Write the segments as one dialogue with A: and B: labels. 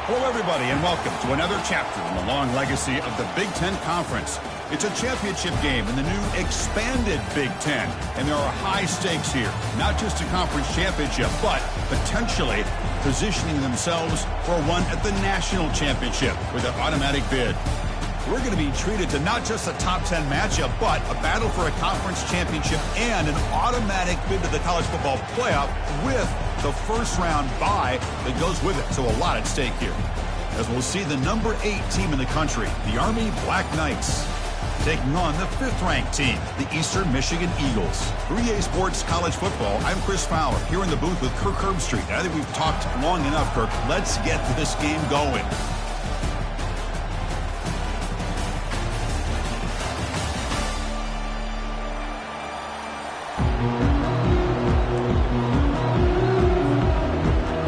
A: Hello, everybody, and welcome to another chapter in the long legacy of the Big Ten Conference. It's a championship game in the new expanded Big Ten, and there are high stakes here. Not just a conference championship, but potentially positioning themselves for one at the national championship with an automatic bid. We're going to be treated to not just a top 10 matchup, but a battle for a conference championship and an automatic bid to the college football playoff with the first round bye that goes with it. So a lot at stake here. As we'll see the number 8 team in the country, the Army Black Knights, taking on the 5th-ranked team, the Eastern Michigan Eagles. For EA Sports College Football, I'm Chris Fowler, here in the booth with Kirk Herbstreit. I think we've talked long enough, Kirk. Let's get this game going.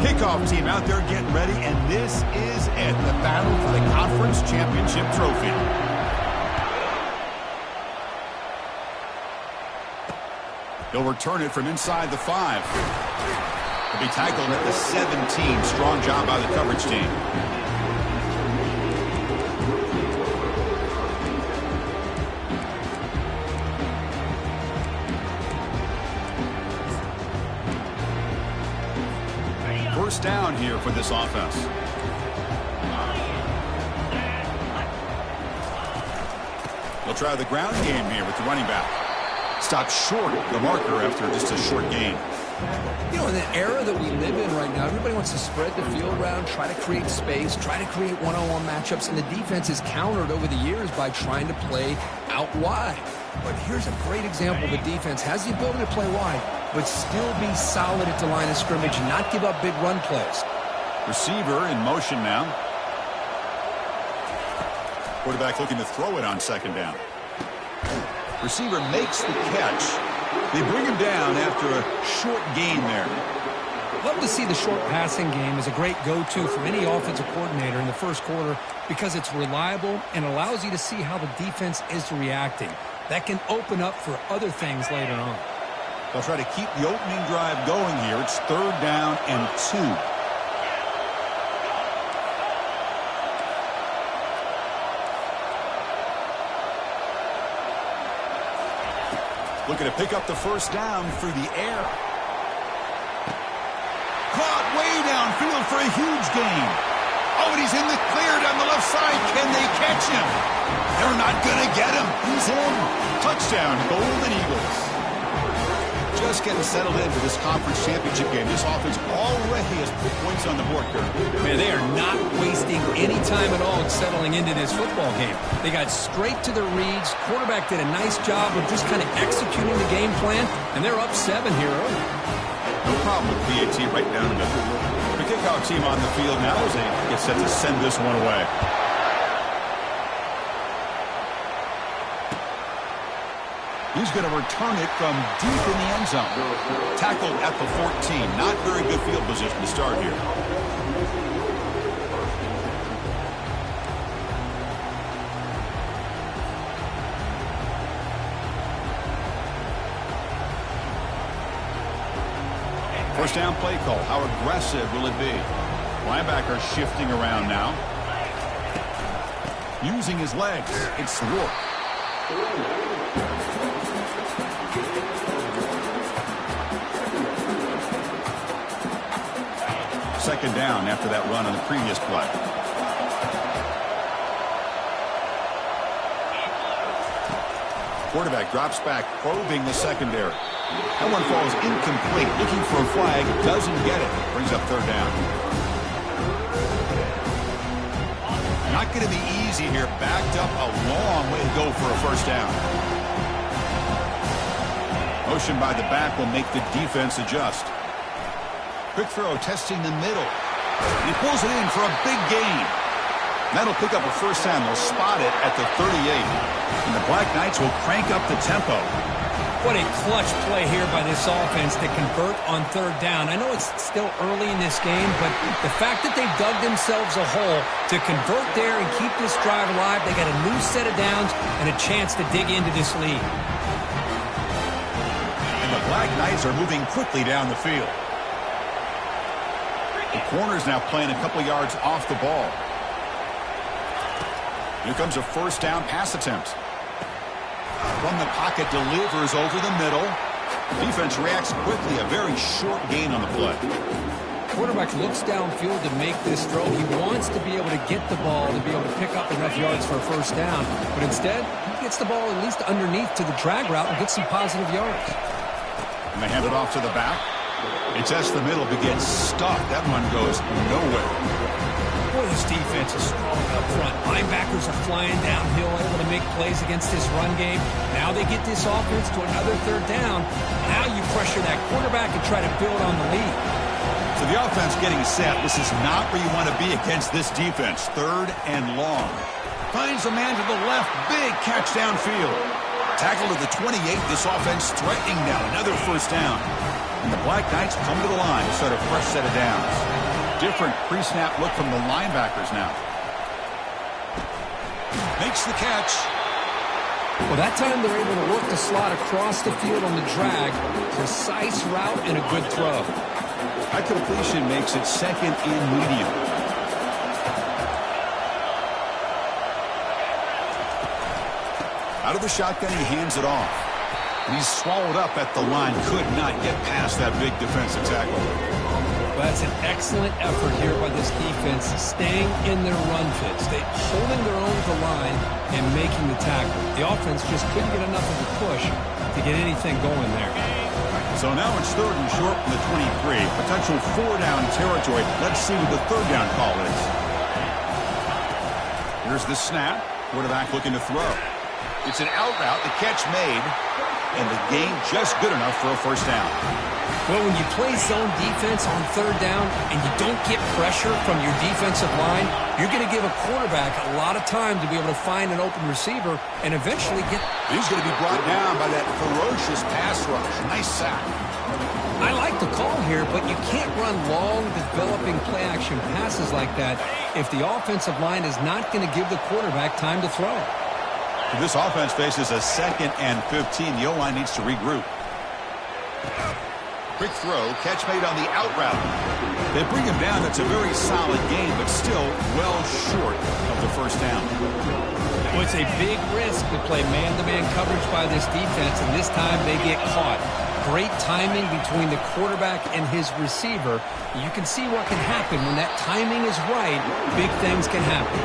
A: Kickoff team out there getting ready, and this is it, the battle for the conference championship trophy. He'll return it from inside the 5. He'll be tackled at the 17. Strong job by the coverage team. First down here for this offense. They'll try the ground game here with the running back. Stopped short of the marker after just a short gain.
B: You know, in the era that we live in right now, everybody wants to spread the field around, try to create space, try to create one-on-one matchups, and the defense is countered over the years by trying to play out wide. But here's a great example. The defense has the ability to play wide, but still be solid at the line of scrimmage and not give up big run plays.
A: Receiver in motion now. Quarterback looking to throw it on second down. Receiver makes the catch. They bring him down after a short gain there.
C: Love to see the short passing game as a great go-to for any offensive coordinator in the first quarter because it's reliable and allows you to see how the defense is reacting. That can open up for other things later on.
A: They'll try to keep the opening drive going here. It's 3rd down and 2. Looking to pick up the first down through the air. Caught way downfield for a huge gain. Oh, and he's in the clear down the left side. Can they catch him? They're not going to get him. He's in. Touchdown, Golden Eagles. Just getting settled into this conference championship game. This offense already has put points on the board, Kirk.
C: Man, they are not wasting any time at all settling into this football game. They got straight to their reads. Quarterback did a nice job of just kind of executing the game plan, and they're up 7 here early.
A: No problem with PAT right down the middle. The kickoff team on the field now as they get set to send this one away. He's going to return it from deep in the end zone. Tackled at the 14. Not very good field position to start here. First down play call. How aggressive will it be? Linebacker shifting around now. Using his legs. It's Rourke. Second down after that run on the previous play. Quarterback drops back, probing the secondary. That one falls incomplete. Looking for a flag, doesn't get it. Brings up 3rd down. Not going to be easy here. Backed up a long way to go for a first down. Motion by the back will make the defense adjust. Quick throw, testing the middle. And he pulls it in for a big gain. That'll pick up a first down. They'll spot it at the 38. And the Black Knights will crank up the tempo.
C: What a clutch play here by this offense to convert on 3rd down. I know it's still early in this game, but the fact that they've dug themselves a hole to convert there and keep this drive alive, they got a new set of downs and a chance to dig into this lead.
A: And the Black Knights are moving quickly down the field. The corner's now playing a couple yards off the ball. Here comes a first down pass attempt. From the pocket, delivers over the middle. Defense reacts quickly. A very short gain on the play.
C: Quarterback looks downfield to make this throw. He wants to be able to get the ball to be able to pick up enough yards for a first down. But instead, he gets the ball at least underneath to the drag route and gets some positive yards.
A: And they hand it off to the back. It tests the middle, but gets stuck. That one goes nowhere.
C: Boy, this defense is strong up front. Linebackers are flying downhill, able to make plays against this run game. Now they get this offense to another third down. Now you pressure that quarterback and try to build on the lead.
A: So the offense getting set. This is not where you want to be against this defense. Third and long. Finds a man to the left. Big catch downfield. Tackle to the 28. This offense threatening now. Another first down. And the Black Knights come to the line to start a fresh set of downs. Different pre-snap look from the linebackers now. Makes the catch.
C: Well, that time they're able to work the slot across the field on the drag. Precise route and a good throw.
A: That completion makes it second and medium. Out of the shotgun, he hands it off. And he's swallowed up at the line. Could not get past that big defensive tackle.
C: Well, that's an excellent effort here by this defense, staying in their run fits. They holding their own at the line and making the tackle. The offense just couldn't get enough of a push to get anything going there.
A: So now it's third and short from the 23. Potential four-down territory. Let's see what the third down call is. Here's the snap. Quarterback looking to throw. It's an out route. The catch made. And the gain just good enough for a first down.
C: Well, when you play zone defense on third down and you don't get pressure from your defensive line, you're going to give a quarterback a lot of time to be able to find an open receiver and eventually get...
A: He's going to be brought down by that ferocious pass rush. Nice sack.
C: I like the call here, but you can't run long, developing play-action passes like that if the offensive line is not going to give the quarterback time to throw.
A: This offense faces a 2nd and 15. The O-line needs to regroup. Quick throw, catch made on the out route. They bring him down. That's a very solid gain, but still well short of the first down.
C: Well, it's a big risk to play man-to-man coverage by this defense, and this time they get caught. Great timing between the quarterback and his receiver. You can see what can happen when that timing is right. Big things can happen.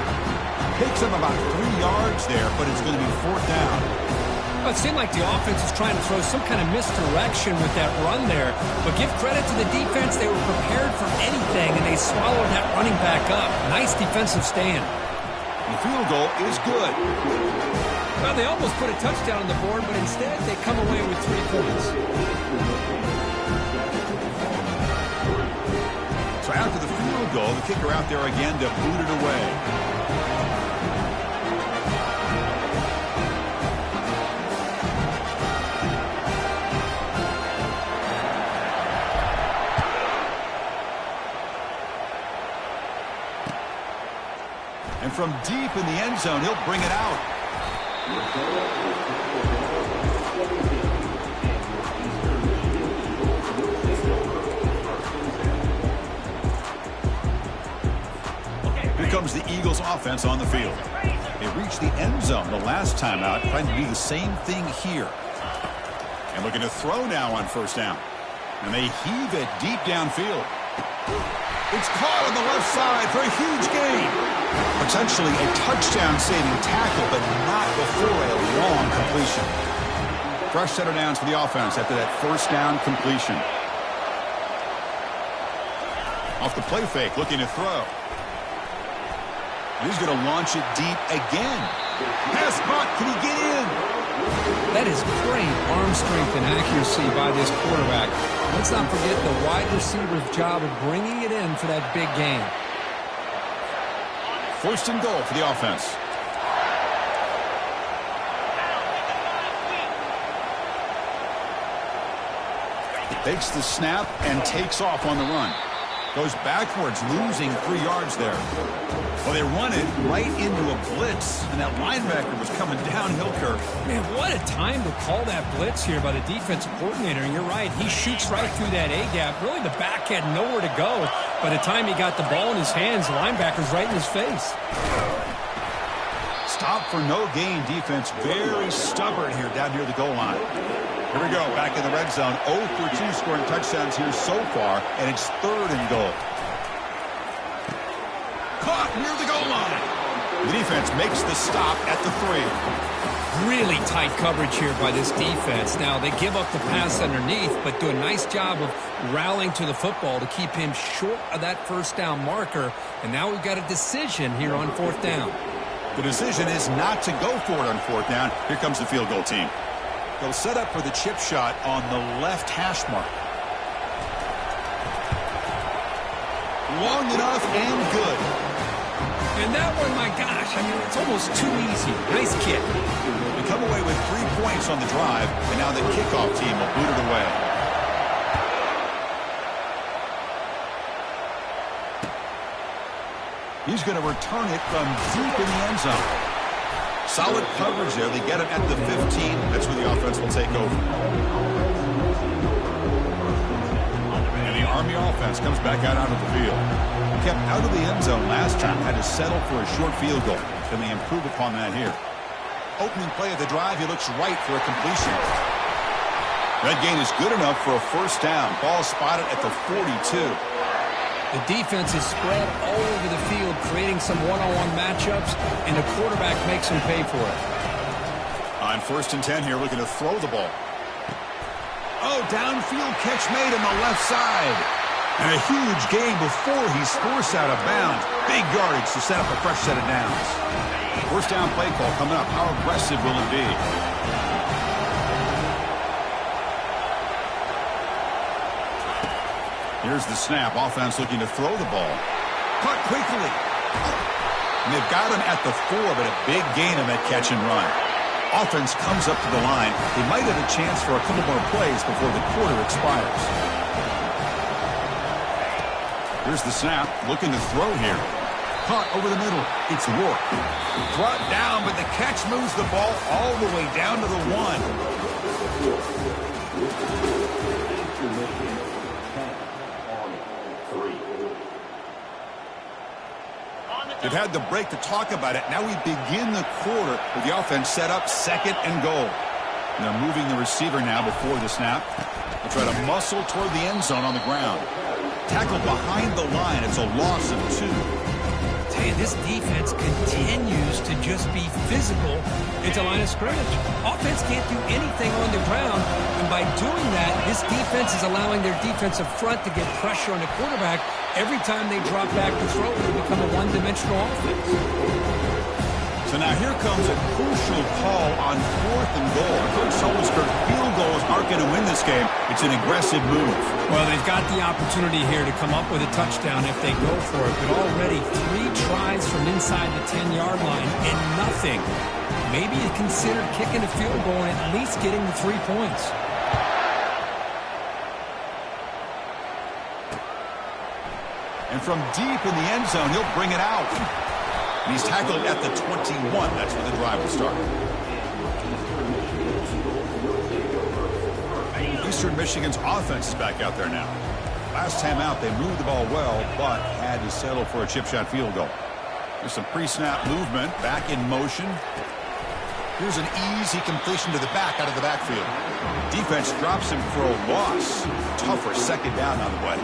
A: Picks him about 3 yards there, but it's going to be fourth down.
C: Well, it seemed like the offense was trying to throw some kind of misdirection with that run there. But give credit to the defense. They were prepared for anything, and they swallowed that running back up. Nice defensive stand.
A: The field goal is good.
C: Well, they almost put a touchdown on the board, but instead they come away with 3 points.
A: So after the field goal, the kicker out there again to boot it away. And from deep in the end zone, he'll bring it out. Here comes the Eagles offense on the field. They reached the end zone the last time out, trying to do the same thing here. And looking to throw now on first down. And they heave it deep downfield. It's caught on the left side for a huge gain. Potentially a touchdown-saving tackle, but not before a long completion. Fresh set of downs for the offense after that first down completion. Off the play fake, looking to throw. He's going to launch it deep again. Pass caught. Can he get in?
C: That is great arm strength and accuracy by this quarterback. Let's not forget the wide receiver's job of bringing it in for that big gain.
A: First and goal for the offense. Takes the snap and takes off on the run. Goes backwards, losing 3 yards there. Well, they run it right into a blitz, and that linebacker was coming downhill curve.
C: Man, what a time to call that blitz here by the defensive coordinator. And you're right, he shoots right through that A-gap. Really, the back had nowhere to go. By the time he got the ball in his hands, the linebacker's right in his face.
A: Stop for no gain defense. Very stubborn here down near the goal line. Here we go, back in the red zone. 0 for 2 scoring touchdowns here so far, and it's 3rd and goal. Caught near the goal line. The defense makes the stop at the 3.
C: Really tight coverage here by this defense. Now, they give up the pass underneath, but do a nice job of rallying to the football to keep him short of that first down marker. And now we've got a decision here on 4th down.
A: The decision is not to go for it on 4th down. Here comes the field goal team. They'll set up for the chip shot on the left hash mark. Long enough and good.
C: And that one, my gosh, I mean, it's almost too easy. Nice kick.
A: We come away with 3 points on the drive, and now the kickoff team will boot it away. He's going to return it from deep in the end zone. Solid coverage there. They get him at the 15. That's where the offense will take over. And the Army offense comes back out onto the field. Kept out of the end zone last time. Had to settle for a short field goal. Can they improve upon that here? Opening play of the drive. He looks right for a completion. That gain is good enough for a first down. Ball spotted at the 42.
C: The defense is spread all over the field, creating some one-on-one matchups, and the quarterback makes him pay for it.
A: On 1st and 10 here, looking to throw the ball. Oh, downfield catch made on the left side. And a huge gain before he's forced out of bounds. Big yardage to set up a fresh set of downs. First down play call coming up. How aggressive will it be? Here's the snap. Offense looking to throw the ball. Caught quickly. And they've got him at the 4, but a big gain on that catch and run. Offense comes up to the line. They might have a chance for a couple more plays before the quarter expires. Here's the snap. Looking to throw here. Caught over the middle. It's Rourke. Brought down, but the catch moves the ball all the way down to the 1. They've had the break to talk about it. Now we begin the quarter with the offense set up 2nd and goal. And they're moving the receiver now before the snap. They'll try to muscle toward the end zone on the ground. Tackled behind the line. It's a loss of 2.
C: Tell you, this defense continues to just be physical into line of scrimmage. Offense can't do anything on the ground, and by doing that, this defense is allowing their defensive front to get pressure on the quarterback. Every time they drop back to throw, they become a one-dimensional offense.
A: So now here comes a crucial call on 4th and goal. Coach Solskjaer, field goals aren't going to win this game. It's an aggressive move.
C: Well, they've got the opportunity here to come up with a touchdown if they go for it. But already 3 tries from inside the 10-yard line and nothing. Maybe you consider kicking a field goal and at least getting the 3 points.
A: And from deep in the end zone, he'll bring it out. And he's tackled at the 21. That's where the drive will start. Eastern Michigan's offense is back out there now. Last time out, they moved the ball well, but had to settle for a chip shot field goal. There's some pre-snap movement, back in motion. Here's an easy completion to the back out of the backfield. Defense drops him for a loss. Tougher 2nd down on the way.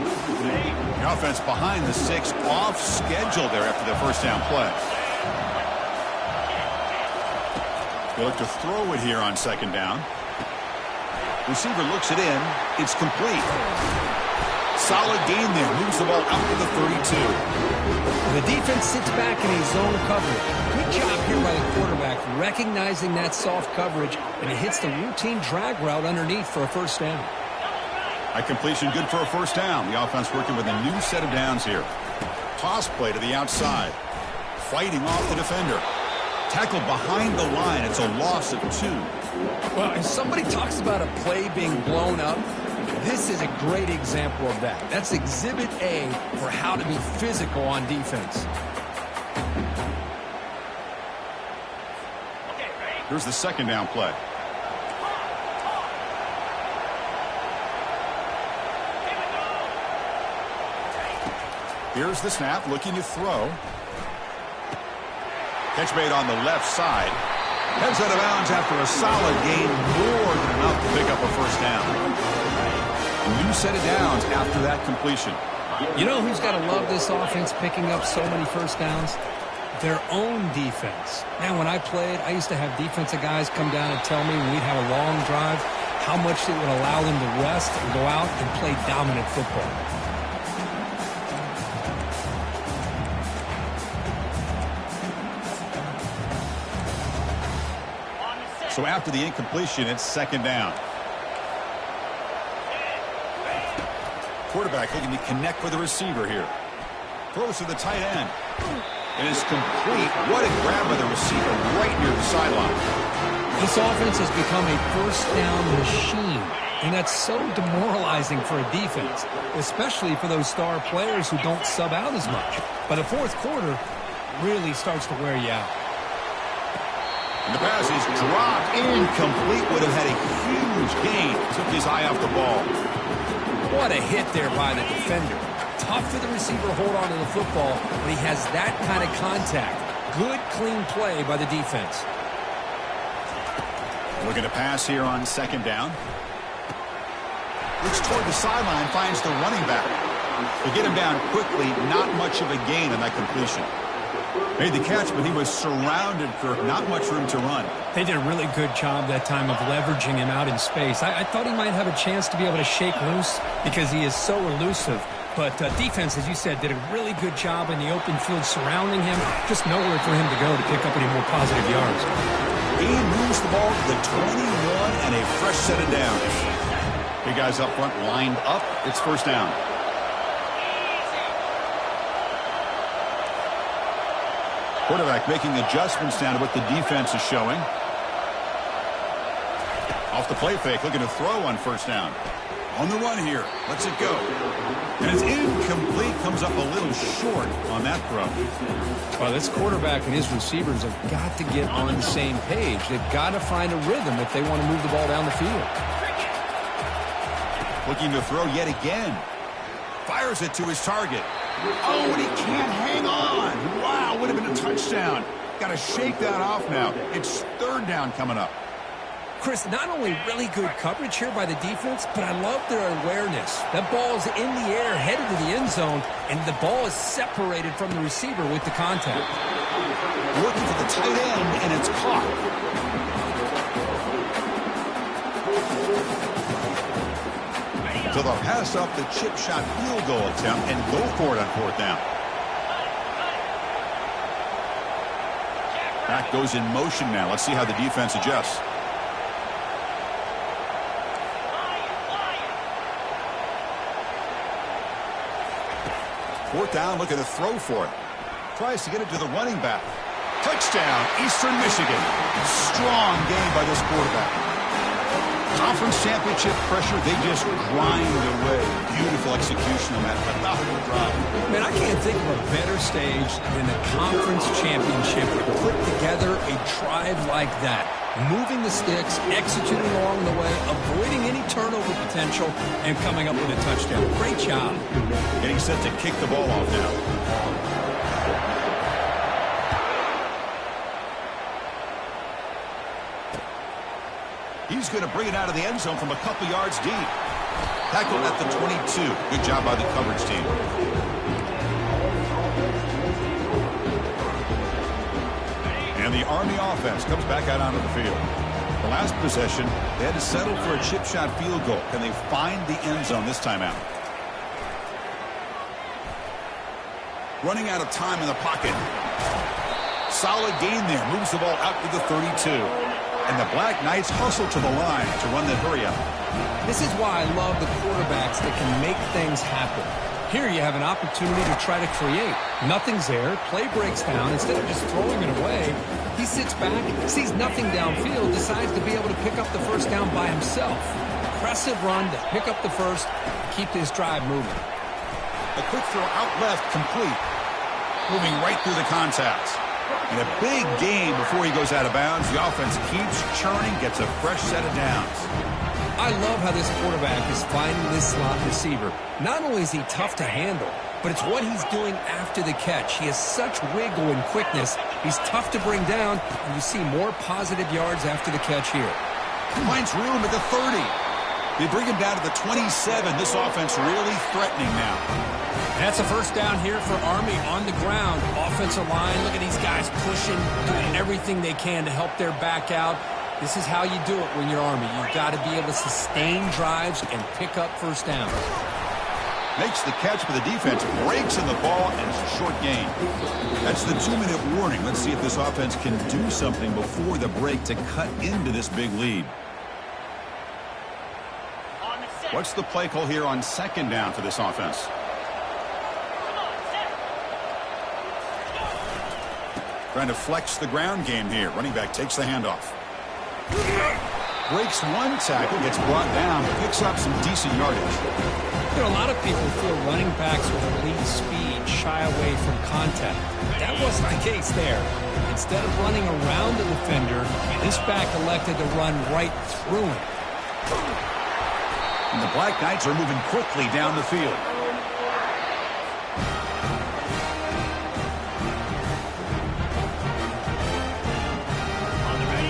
A: The offense behind the 6, off schedule there after the first down play. They look to throw it here on 2nd down. Receiver looks it in. It's complete. Solid gain there. Moves the ball out to the 32.
C: The defense sits back in a zone coverage. Good job here by the quarterback, recognizing that soft coverage, and he hits the routine drag route underneath for a first down.
A: A completion good for a first down. The offense working with a new set of downs here. Toss play to the outside. Fighting off the defender. Tackled behind the line. It's a loss of 2.
B: Well, if somebody talks about a play being blown up, this is a great example of that. That's Exhibit A for how to be physical on defense.
A: Here's the 2nd down play. Here's the snap, looking to throw. Catch made on the left side. Heads out of bounds after a solid gain, more than enough to pick up a first down. A new set of downs after that completion.
C: You know who's got to love this offense picking up so many first downs? Their own defense. Man, when I played, I used to have defensive guys come down and tell me when we'd have a long drive how much it would allow them to rest and go out and play dominant football.
A: So after the incompletion, it's second down. Quarterback looking to connect with the receiver here. Throws to the tight end. And it's complete. What a grab by the receiver right near the sideline.
C: This offense has become a first down machine, and that's so demoralizing for a defense, especially for those star players who don't sub out as much. But the fourth quarter really starts to wear you out.
A: And the pass is dropped. Incomplete. Would have had a huge gain. Took his eye off the ball.
C: What a hit there by the defender. Tough for the receiver to hold on to the football, but he has that kind of contact. Good, clean play by the defense.
A: Looking to pass here on second down. Looks toward the sideline, finds the running back. They get him down quickly, not much of a gain on that completion. Made the catch, but he was surrounded, Kirk. Not much room to run.
C: They did a really good job that time of leveraging him out in space. I thought he might have a chance to be able to shake loose because he is so elusive. But defense, as you said, did a really good job in the open field surrounding him. Just nowhere for him to go to pick up any more positive yards.
A: He moves the ball to the 21 and a fresh set of downs. Big guys up front lined up. It's first down. Quarterback making adjustments down to what the defense is showing. Off the play fake, looking to throw on first down. On the run here. Lets it go. And it's incomplete. Comes up a little short on that throw.
C: Well, this quarterback and his receivers have got to get on the same page. They've got to find a rhythm if they want to move the ball down the field.
A: Looking to throw yet again. Fires it to his target. Oh, and he can't hang on. Wow, would have been a touchdown. Got to shake that off now. It's third down coming up.
C: Chris, not only really good coverage here by the defense, but I love their awareness. That ball's in the air, headed to the end zone, and the ball is separated from the receiver with the contact.
A: Looking for the tight end, and it's caught. So they'll pass up the chip shot field goal attempt and go for it on fourth down. Back goes in motion now. Let's see how the defense adjusts. Fourth down, looking to throw for it. Tries to get it to the running back. Touchdown, Eastern Michigan. Strong game by this quarterback. Conference championship pressure, they just grind away. Beautiful execution on that phenomenal drive.
C: Man, I can't think of a better stage than the conference championship to put together a drive like that. Moving the sticks, executing along the way, avoiding any turnover potential, and coming up with a touchdown. Great job.
A: Getting set to kick the ball off now. He's going to bring it out of the end zone from a couple yards deep. Tackled at the 22. Good job by the coverage team. And the Army offense comes back out onto the field. The last possession, they had to settle for a chip shot field goal. Can they find the end zone this time out? Running out of time in the pocket. Solid gain there. Moves the ball out to the 32. And the Black Knights hustle to the line to run that hurry up.
C: This is why I love the quarterbacks that can make things happen. Here you have an opportunity to try to create. Nothing's there. Play breaks down. Instead of just throwing it away, he sits back, sees nothing downfield, decides to be able to pick up the first down by himself. Impressive run to pick up the first, keep this drive moving.
A: A quick throw out left, complete. Moving right through the contacts. And a big game before he goes out of bounds. The offense keeps churning, gets a fresh set of downs.
C: I love how this quarterback is finding this slot receiver. Not only is he tough to handle, but it's what he's doing after the catch. He has such wiggle and quickness. He's tough to bring down, and you see more positive yards after the catch here.
A: Finds room at the 30. They bring him down to the 27. This offense really threatening now.
C: That's a first down here for Army on the ground. Offensive line, look at these guys pushing, doing everything they can to help their back out. This is how you do it when you're Army. You've got to be able to sustain drives and pick up first downs.
A: Makes the catch, but the defense breaks in the ball, and it's a short gain. That's the 2-minute warning. Let's see if this offense can do something before the break to cut into this big lead. What's the play call here on second down for this offense? Trying to flex the ground game here. Running back takes the handoff. Breaks one tackle, gets brought down, picks up some decent yardage.
C: You know, a lot of people feel running backs with elite speed shy away from contact. That wasn't the case there. Instead of running around the defender, this back elected to run right through him.
A: And the Black Knights are moving quickly down the field.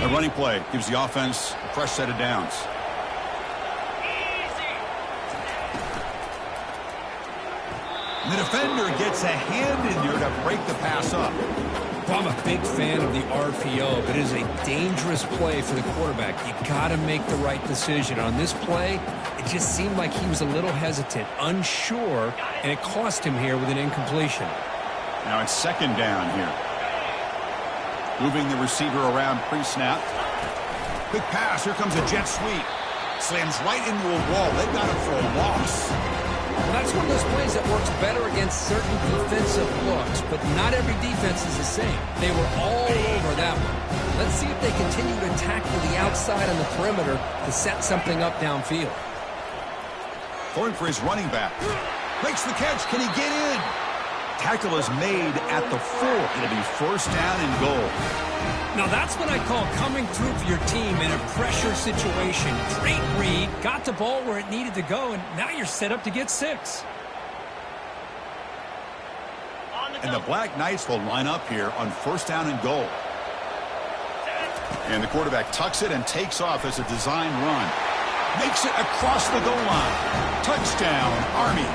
A: A running play gives the offense a fresh set of downs. And the defender gets a hand in there to break the pass up.
C: Well, I'm a big fan of the RPO, but it is a dangerous play for the quarterback. You got to make the right decision. On this play, it just seemed like he was a little hesitant, unsure, and it cost him here with an incompletion.
A: Now it's second down here. Moving the receiver around pre-snap. Quick pass. Here comes a jet sweep. Slams right into a wall. They've got him for a loss.
C: Well, that's one of those plays that works better against certain defensive looks, but not every defense is the same. They were all over that one. Let's see if they continue to tackle the outside on the perimeter to set something up downfield.
A: Going for his running back. Makes the catch. Can he get in? Tackle is made at the 4. It'll be first down and goal.
C: Now that's what I call coming through for your team in a pressure situation. Great read, got the ball where it needed to go, and now you're set up to get 6.
A: And the Black Knights will line up here on first down and goal. And the quarterback tucks it and takes off as a design run. Makes it across the goal line. Touchdown, Army.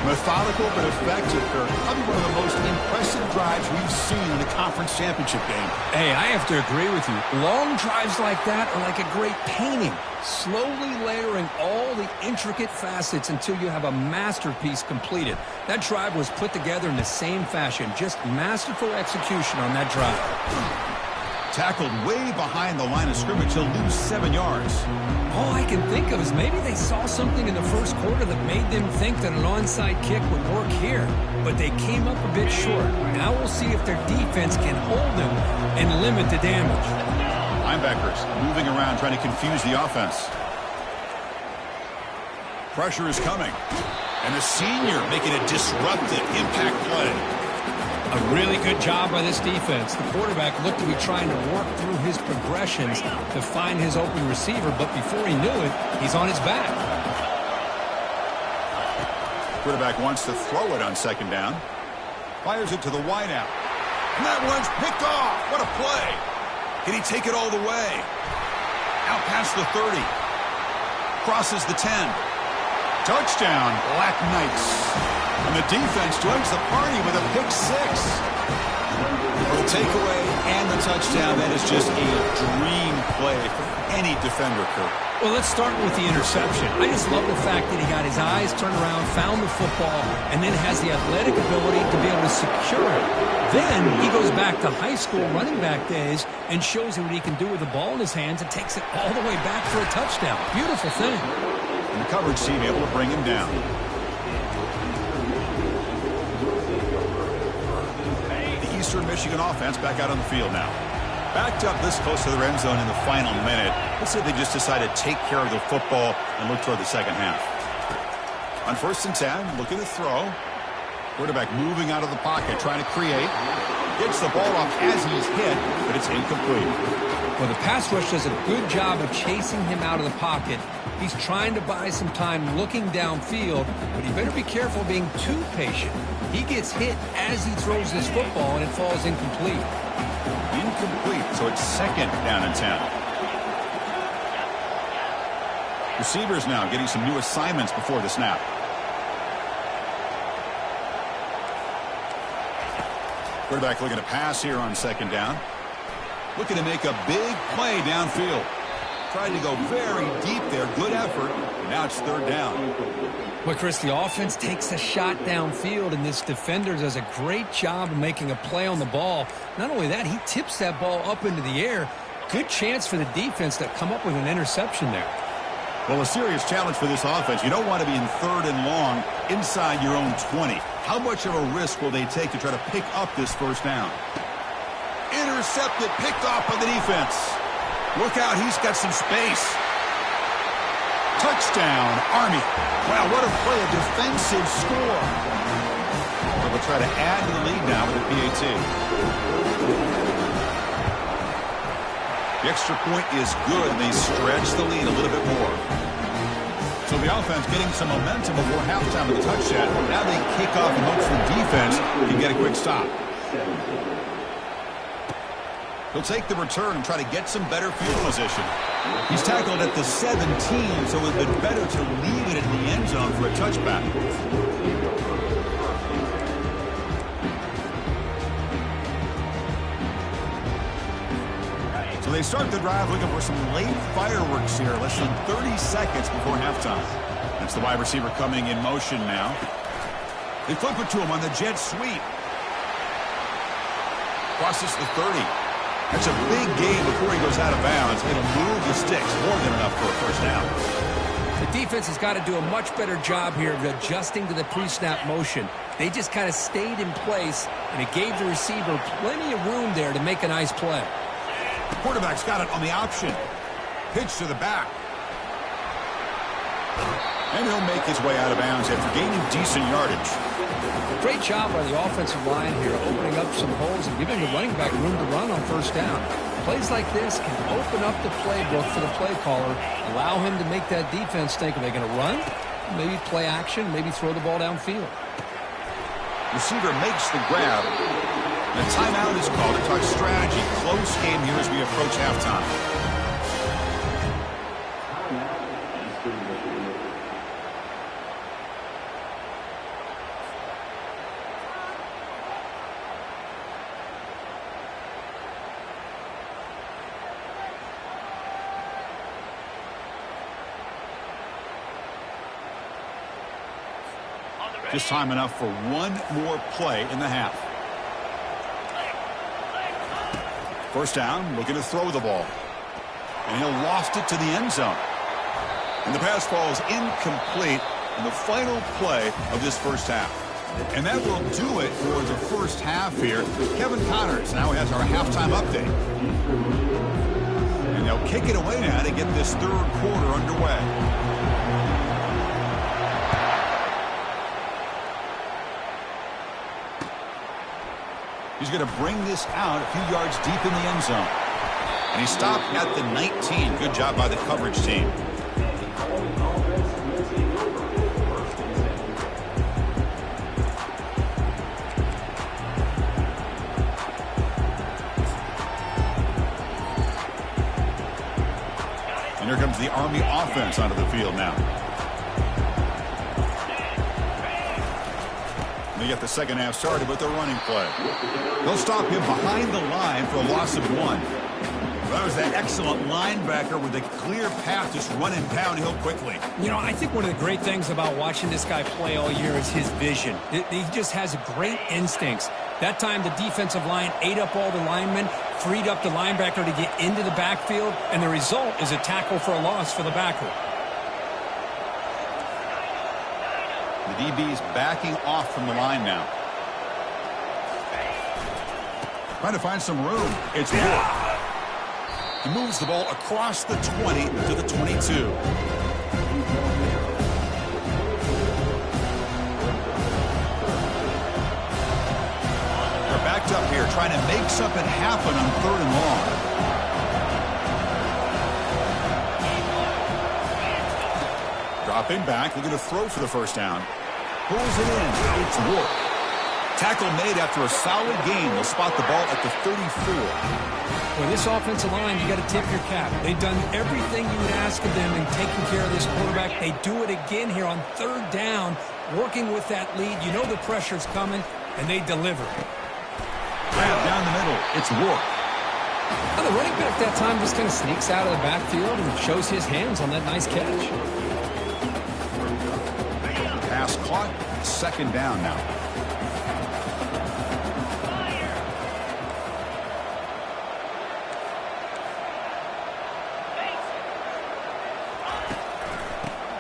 A: Methodical but effective, Kirk. Probably one of the most impressive drives we've seen in the conference championship game.
C: Hey, I have to agree with you. Long drives like that are like a great painting. Slowly layering all the intricate facets until you have a masterpiece completed. That drive was put together in the same fashion. Just masterful execution on that drive.
A: Tackled way behind the line of scrimmage. He'll lose 7 yards.
C: All I can think of is maybe they saw something in the first quarter that made them think that an onside kick would work here. But they came up a bit short. Now we'll see if their defense can hold them and limit the damage.
A: Linebackers moving around trying to confuse the offense. Pressure is coming. And the senior making a disruptive impact play.
C: A really good job by this defense. The quarterback looked to be trying to work through his progressions to find his open receiver, but before he knew it, he's on his back.
A: Quarterback wants to throw it on second down. Fires it to the wideout. And that one's picked off. What a play. Can he take it all the way? Out past the 30. Crosses the 10. Touchdown, Black Knights. And the defense joins the party with a pick 6. For the takeaway and the touchdown, that is just a dream play for any defender, Kirk.
C: Well, let's start with the interception. I just love the fact that he got his eyes turned around, found the football, and then has the athletic ability to be able to secure it. Then he goes back to high school running back days and shows you what he can do with the ball in his hands and takes it all the way back for a touchdown. Beautiful thing.
A: And the coverage team able to bring him down. Eastern Michigan offense back out on the field now. Backed up this close to the end zone in the final minute. Let's say they just decided to take care of the football and look toward the second half. On first and 10, looking to throw. Quarterback moving out of the pocket, trying to create. Gets the ball off as he's hit, but it's incomplete.
C: Well, the pass rush does a good job of chasing him out of the pocket. He's trying to buy some time looking downfield, but he better be careful being too patient. He gets hit as he throws this football, and it falls incomplete.
A: Incomplete, so it's second down and 10. Receivers now getting some new assignments before the snap. Quarterback looking to pass here on second down. Looking to make a big play downfield. Tried to go very deep there. Good effort. Now it's third down.
C: Well, Chris, the offense takes a shot downfield, and this defender does a great job of making a play on the ball. Not only that, he tips that ball up into the air. Good chance for the defense to come up with an interception there.
A: Well, a serious challenge for this offense. You don't want to be in third and long inside your own 20. How much of a risk will they take to try to pick up this first down? Intercepted, picked off by the defense. Look out, he's got some space. Touchdown, Army. Wow, what a play, a defensive score. We'll try to add to the lead now with a PAT. The extra point is good, and they stretch the lead a little bit more. So the offense getting some momentum before halftime with the touchdown. Now they kick off in hopes the defense can get a quick stop. He'll take the return and try to get some better field position. He's tackled at the 17, so it would have been better to leave it in the end zone for a touchback. So they start the drive looking for some late fireworks here, less than 30 seconds before halftime. That's the wide receiver coming in motion now. They flip it to him on the jet sweep. Crosses the 30. That's a big gain before he goes out of bounds. It'll move the sticks more than enough for a first down.
C: The defense has got to do a much better job here of adjusting to the pre-snap motion. They just kind of stayed in place, and it gave the receiver plenty of room there to make a nice play.
A: The quarterback's got it on the option. Pitch to the back. And he'll make his way out of bounds after gaining decent yardage.
C: Great job by the offensive line here, opening up some holes and giving the running back room to run on first down. Plays like this can open up the playbook for the play caller, allow him to make that defense think, are they going to run? Maybe play action, maybe throw the ball downfield.
A: Receiver makes the grab. The timeout is called to talk strategy. Close game here as we approach halftime. Just time enough for one more play in the half. First down, looking to throw the ball. And he'll loft it to the end zone. And the pass falls incomplete in the final play of this first half. And that will do it for the first half here. Kevin Connors now has our halftime update. And they'll kick it away now to get this third quarter underway. He's going to bring this out a few yards deep in the end zone. And he stopped at the 19. Good job by the coverage team. And here comes the Army offense onto the field now. They get the second half started with a running play. They'll stop him behind the line for a loss of 1. That was that excellent linebacker with a clear path just running downhill quickly.
C: You know, I think one of the great things about watching this guy play all year is his vision. He just has great instincts. That time the defensive line ate up all the linemen, freed up the linebacker to get into the backfield, and the result is a tackle for a loss for the backer.
A: The DB's backing off from the line now. Trying to find some room. It's good. He moves the ball across the 20 to the 22. They're back picked up here, trying to make something happen on 3rd and long. Dropping back, looking to throw for the first down. Pulls it in. It's Ward. Tackle made after a solid gain. They'll spot the ball at the 34.
C: Well, this offensive line, you got to tip your cap. They've done everything you would ask of them in taking care of this quarterback. They do it again here on 3rd down, working with that lead. You know the pressure's coming, and they deliver.
A: Grab down the middle. It's Ward.
B: Now the running back that time just kind of sneaks out of the backfield and shows his hands on that nice catch.
A: Pass caught. 2nd down now.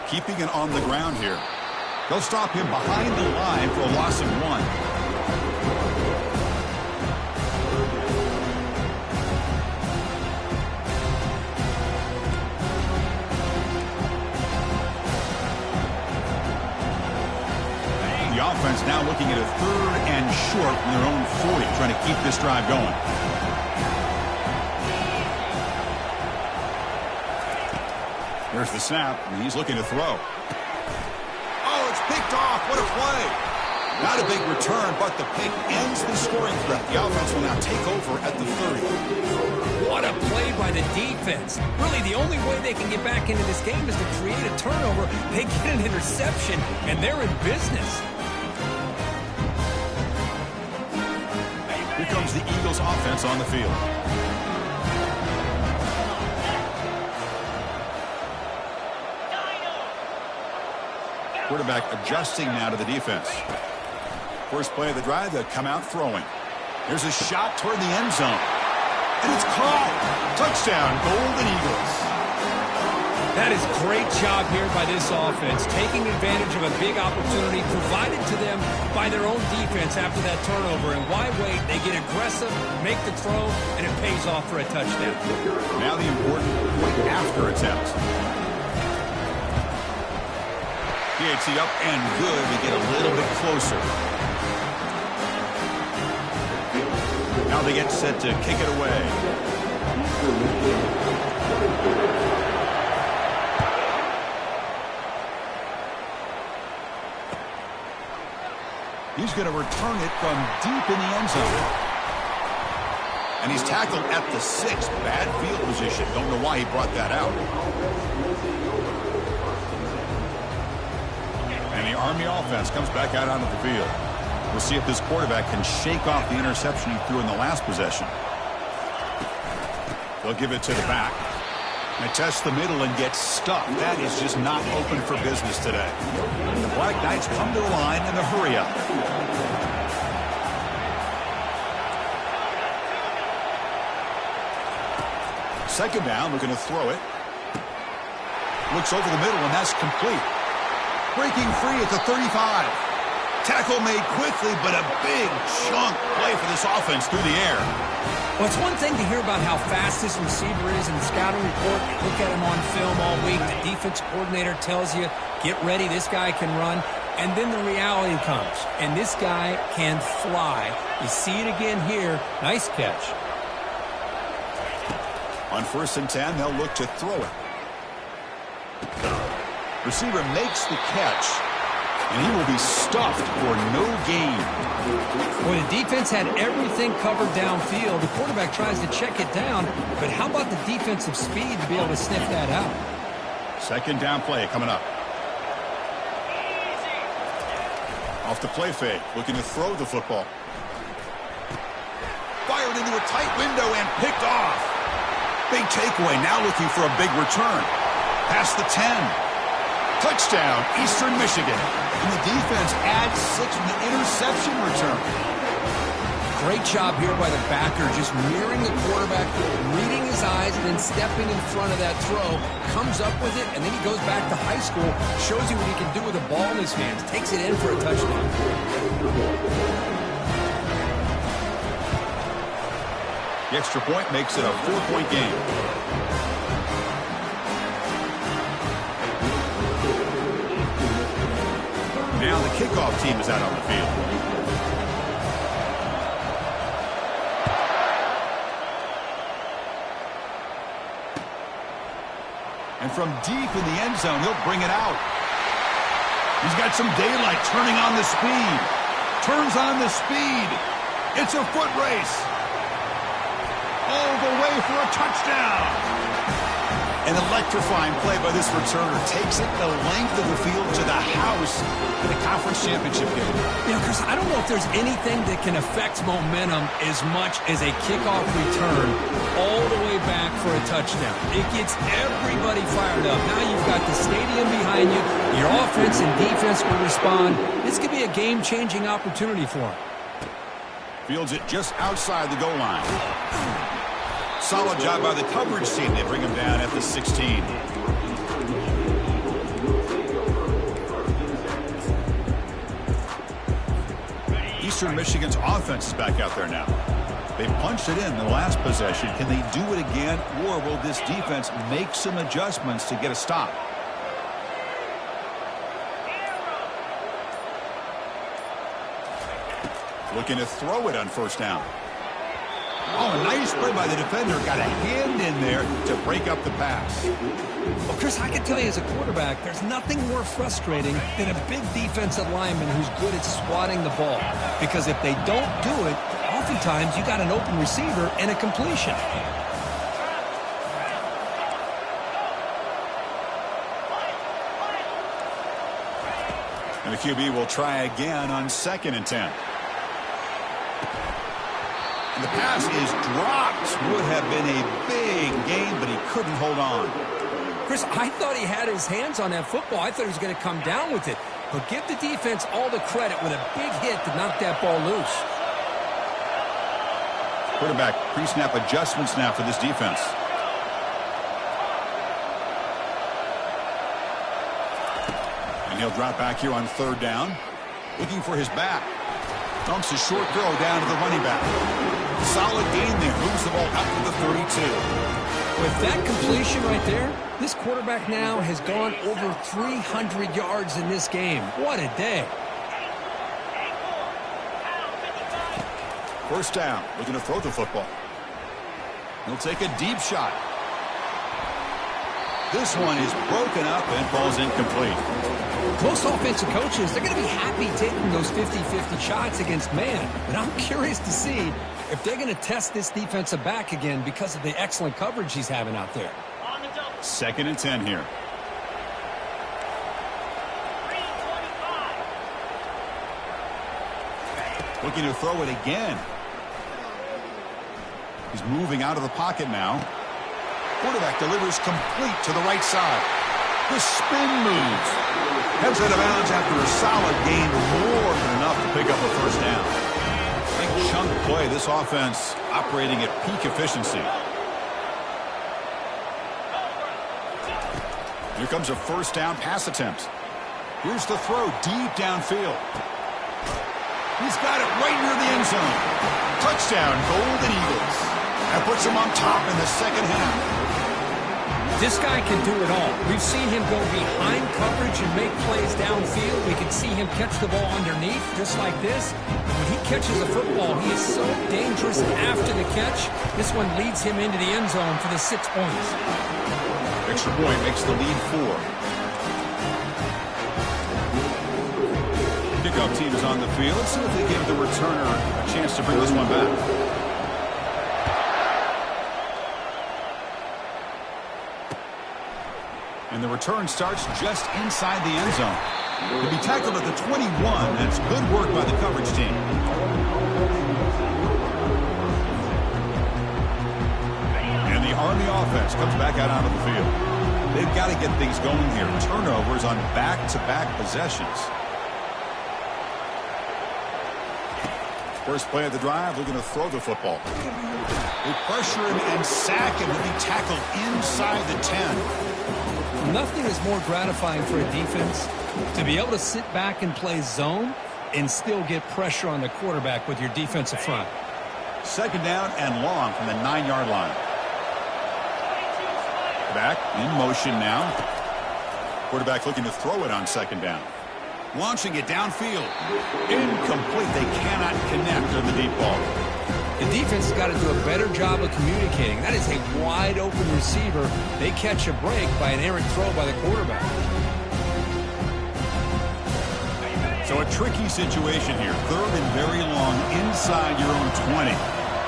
A: Keeping it on the ground here. They'll stop him behind the line for a loss of 1. The offense now looking at a 3rd and short from their own 40, trying to keep this drive going. Here's the snap, and he's looking to throw. Oh, it's picked off. What a play. Not a big return, but the pick ends the scoring threat. The offense will now take over at the 30.
C: What a play by the defense. Really, the only way they can get back into this game is to create a turnover. They get an interception, and they're in business.
A: Here comes the Eagles offense on the field. Quarterback adjusting now to the defense. First play of the drive, they'll come out throwing. There's a shot toward the end zone. And it's caught. Touchdown, Golden Eagles.
C: That is great job here by this offense, taking advantage of a big opportunity provided to them by their own defense after that turnover. And why wait? They get aggressive, make the throw, and it pays off for a touchdown.
A: Now the important point after attempt. PAT up and good to get a little bit closer. Now they get set to kick it away. He's going to return it from deep in the end zone. And he's tackled at the 6. Bad field position. Don't know why he brought that out. And the Army offense comes back out onto the field. We'll see if this quarterback can shake off the interception he threw in the last possession. They'll give it to the back. And test the middle and get stuck. That is just not open for business today. And the Black Knights come to the line in a hurry up. Second down, looking to throw it. Looks over the middle, and that's complete. Breaking free at the 35. Tackle made quickly, but a big chunk play for this offense through the air.
C: Well, it's one thing to hear about how fast this receiver is in the scouting report. You look at him on film all week. The defense coordinator tells you, get ready, this guy can run. And then the reality comes, and this guy can fly. You see it again here. Nice catch.
A: On 1st and 10, they'll look to throw it. Receiver makes the catch, and he will be stuffed for no gain.
C: Well, the defense had everything covered downfield. The quarterback tries to check it down, but how about the defensive speed to be able to sniff that out?
A: Second down play coming up. Off the play fake, looking to throw the football. Fired into a tight window and picked off. Big takeaway, now looking for a big return. Past the 10. Touchdown, Eastern Michigan. And the defense adds 6 from the interception return.
B: Great job here by the backer, just mirroring the quarterback, reading his eyes, and then stepping in front of that throw. Comes up with it, and then he goes back to high school, shows you what he can do with a ball in his hands, takes it in for a touchdown.
A: The extra point makes it a 4-point game. Now the kickoff team is out on the field. from deep in the end zone. He'll bring it out. He's got some daylight, turning on the speed. Turns on the speed. It's a foot race. All the way for a touchdown. An electrifying play by this returner. Takes it the length of the field to the house in a conference championship game.
C: You know, Chris, I don't know if there's anything that can affect momentum as much as a kickoff return all the way back for a touchdown. It gets everybody fired up. Now you've got the stadium behind you. Your offense and defense will respond. This could be a game-changing opportunity for him.
A: Fields it just outside the goal line. Solid job by the coverage team. They bring him down at the 16. Eastern Michigan's offense is back out there now. They punched it in the last possession. Can they do it again, or will this defense make some adjustments to get a stop? Looking to throw it on first down. Oh, nice play by the defender. Got a hand in there to break up the pass.
C: Well, Chris, I can tell you as a quarterback, there's nothing more frustrating than a big defensive lineman who's good at swatting the ball. Because if they don't do it, oftentimes you got an open receiver and a completion.
A: And the QB will try again on 2nd and 10. And the pass is dropped. Would have been a big gain, but he couldn't hold on.
C: Chris, I thought he had his hands on that football. I thought he was going to come down with it. But give the defense all the credit with a big hit to knock that ball loose.
A: Quarterback pre-snap adjustments now for this defense. And he'll drop back here on 3rd down. Looking for his back. Dumps a short throw down to the running back. Solid gain there. Moves the ball up to the 32.
C: With that completion right there, this quarterback now has gone over 300 yards in this game. What a day.
A: First down. Looking to throw the football. He'll take a deep shot. This one is broken up and falls incomplete.
C: Most offensive coaches, they're going to be happy taking those 50-50 shots against man. But I'm curious to see if they're going to test this defensive back again because of the excellent coverage he's having out there.
A: 2nd and 10 here. Looking to throw it again. He's moving out of the pocket now. Quarterback delivers complete to the right side. The spin move. Heads out of bounds after a solid gain, more than enough to pick up a first down. Big chunk play. This offense operating at peak efficiency. Here comes a first down pass attempt. Here's the throw deep downfield. He's got it right near the end zone. Touchdown, Golden Eagles. That puts him on top in the second half.
C: This guy can do it all. We've seen him go behind coverage and make plays downfield. We can see him catch the ball underneath, just like this. When he catches a football, he is so dangerous after the catch. This one leads him into the end zone for the 6 points.
A: Extra point makes the lead 4. Kickoff team is on the field. Let's see if they give the returner a chance to bring this one back. And the return starts just inside the end zone. He'll be tackled at the 21. That's good work by the coverage team. And the Army offense comes back out onto the field. They've got to get things going here. Turnovers on back-to-back possessions. First play of the drive, looking to throw the football. They pressure him and sack him. He'll be tackled inside the 10.
C: Nothing is more gratifying for a defense to be able to sit back and play zone and still get pressure on the quarterback with your defensive front.
A: 2nd down and long from the 9-yard line. Back in motion now. Quarterback looking to throw it on 2nd down. Launching it downfield. Incomplete. They cannot connect on the deep ball.
B: The defense has got to do a better job of communicating. That is a wide-open receiver. They catch a break by an errant throw by the quarterback.
A: So a tricky situation here. 3rd and very long inside your own 20.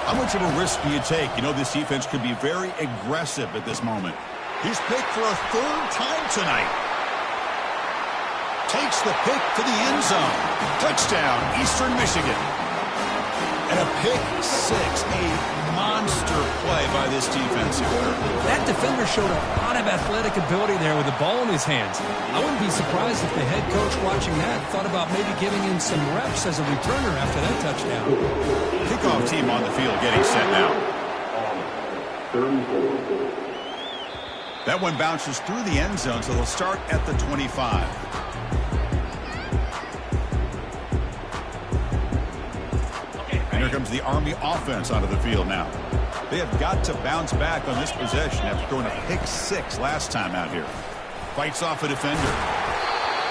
A: How much of a risk do you take? You know this defense could be very aggressive at this moment. He's picked for a 3rd time tonight. Takes the pick to the end zone. Touchdown, Eastern Michigan. And a pick 6, a monster play by this defense here.
B: That defender showed a lot of athletic ability there with the ball in his hands. I wouldn't be surprised if the head coach watching that thought about maybe giving him some reps as a returner after that touchdown.
A: Kickoff team on the field getting set now. That one bounces through the end zone, so they'll start at the 25. And here comes the Army offense onto the field now. They have got to bounce back on this possession after throwing a pick 6 last time out here. Fights off a defender.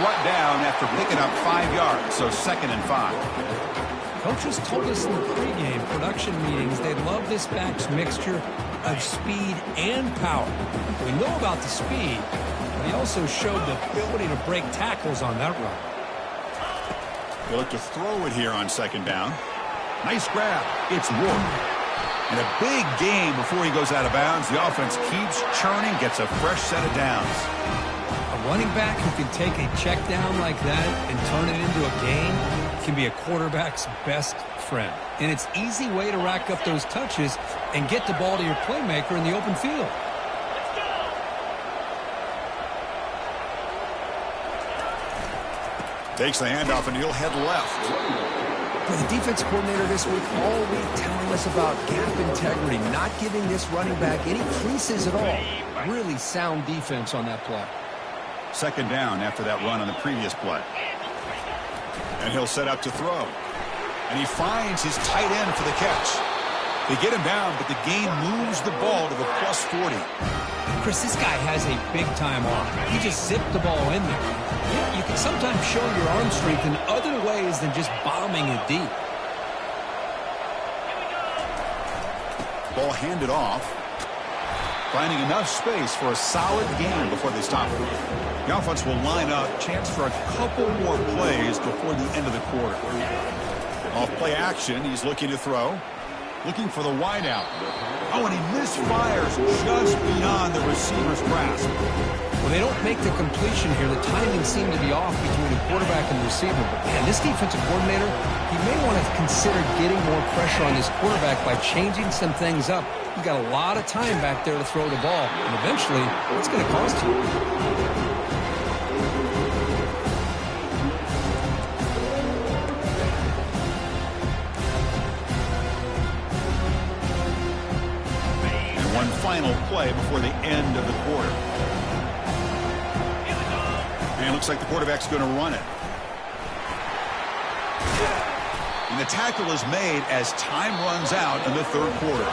A: Brought down after picking up 5 yards, so 2nd and 5.
B: Coaches told us in the pregame production meetings they love this back's mixture of speed and power. We know about the speed, but he also showed the ability to break tackles on that run.
A: They look to throw it here on 2nd down. Nice grab. It's Ward. And a big game before he goes out of bounds. The offense keeps churning, gets a fresh set of downs.
B: A running back who can take a check down like that and turn it into a gain can be a quarterback's best friend. And it's an easy way to rack up those touches and get the ball to your playmaker in the open field.
A: Takes the handoff and he'll head left.
B: The defense coordinator this week all week telling us about gap integrity, not giving this running back any creases at all. Really sound defense on that play.
A: 2nd down after that run on the previous play. And he'll set up to throw. And he finds his tight end for the catch. They get him down, but the gain moves the ball to the +40.
B: Chris, this guy has a big-time arm. He just zipped the ball in there. You can sometimes show your arm strength in other ways than just bombing it deep.
A: Ball handed off. Finding enough space for a solid gain before they stop it. The offense will line up. Chance for a couple more plays before the end of the quarter. Off play action. He's looking to throw. Looking for the wideout. Oh, and he misfires just beyond the receiver's grasp.
B: Well, they don't make the completion here. The timing seemed to be off between the quarterback and the receiver. But, man, this defensive coordinator, he may want to consider getting more pressure on this quarterback by changing some things up. He's got a lot of time back there to throw the ball. And eventually, it's going to cost you.
A: One final play before the end of the quarter. And it looks like the quarterback's going to run it. And the tackle is made as time runs out in the 3rd quarter.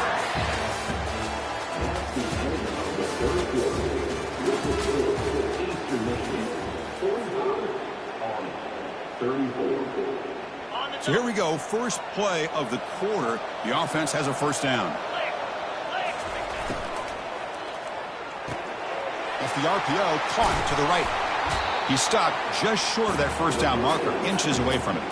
A: So here we go. First play of the quarter. The offense has a 1st down. Off the RPO, caught to the right. He stopped just short of that 1st down marker, inches away from it.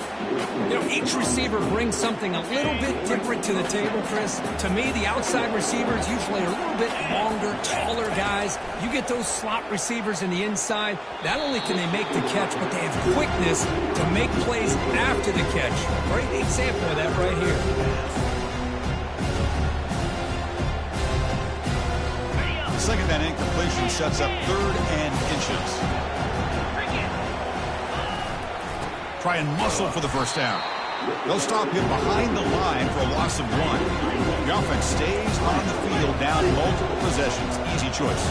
C: You know, each receiver brings something a little bit different to the table, Chris. To me, the outside receivers usually are a little bit longer, taller guys. You get those slot receivers in the inside, not only can they make the catch, but they have quickness to make plays after the catch. Great example of that right here.
A: Second down incompletion sets up 3rd and inches. Try and muscle for the 1st down. They'll stop him behind the line for a loss of 1. The offense stays on the field down multiple possessions. Easy choice.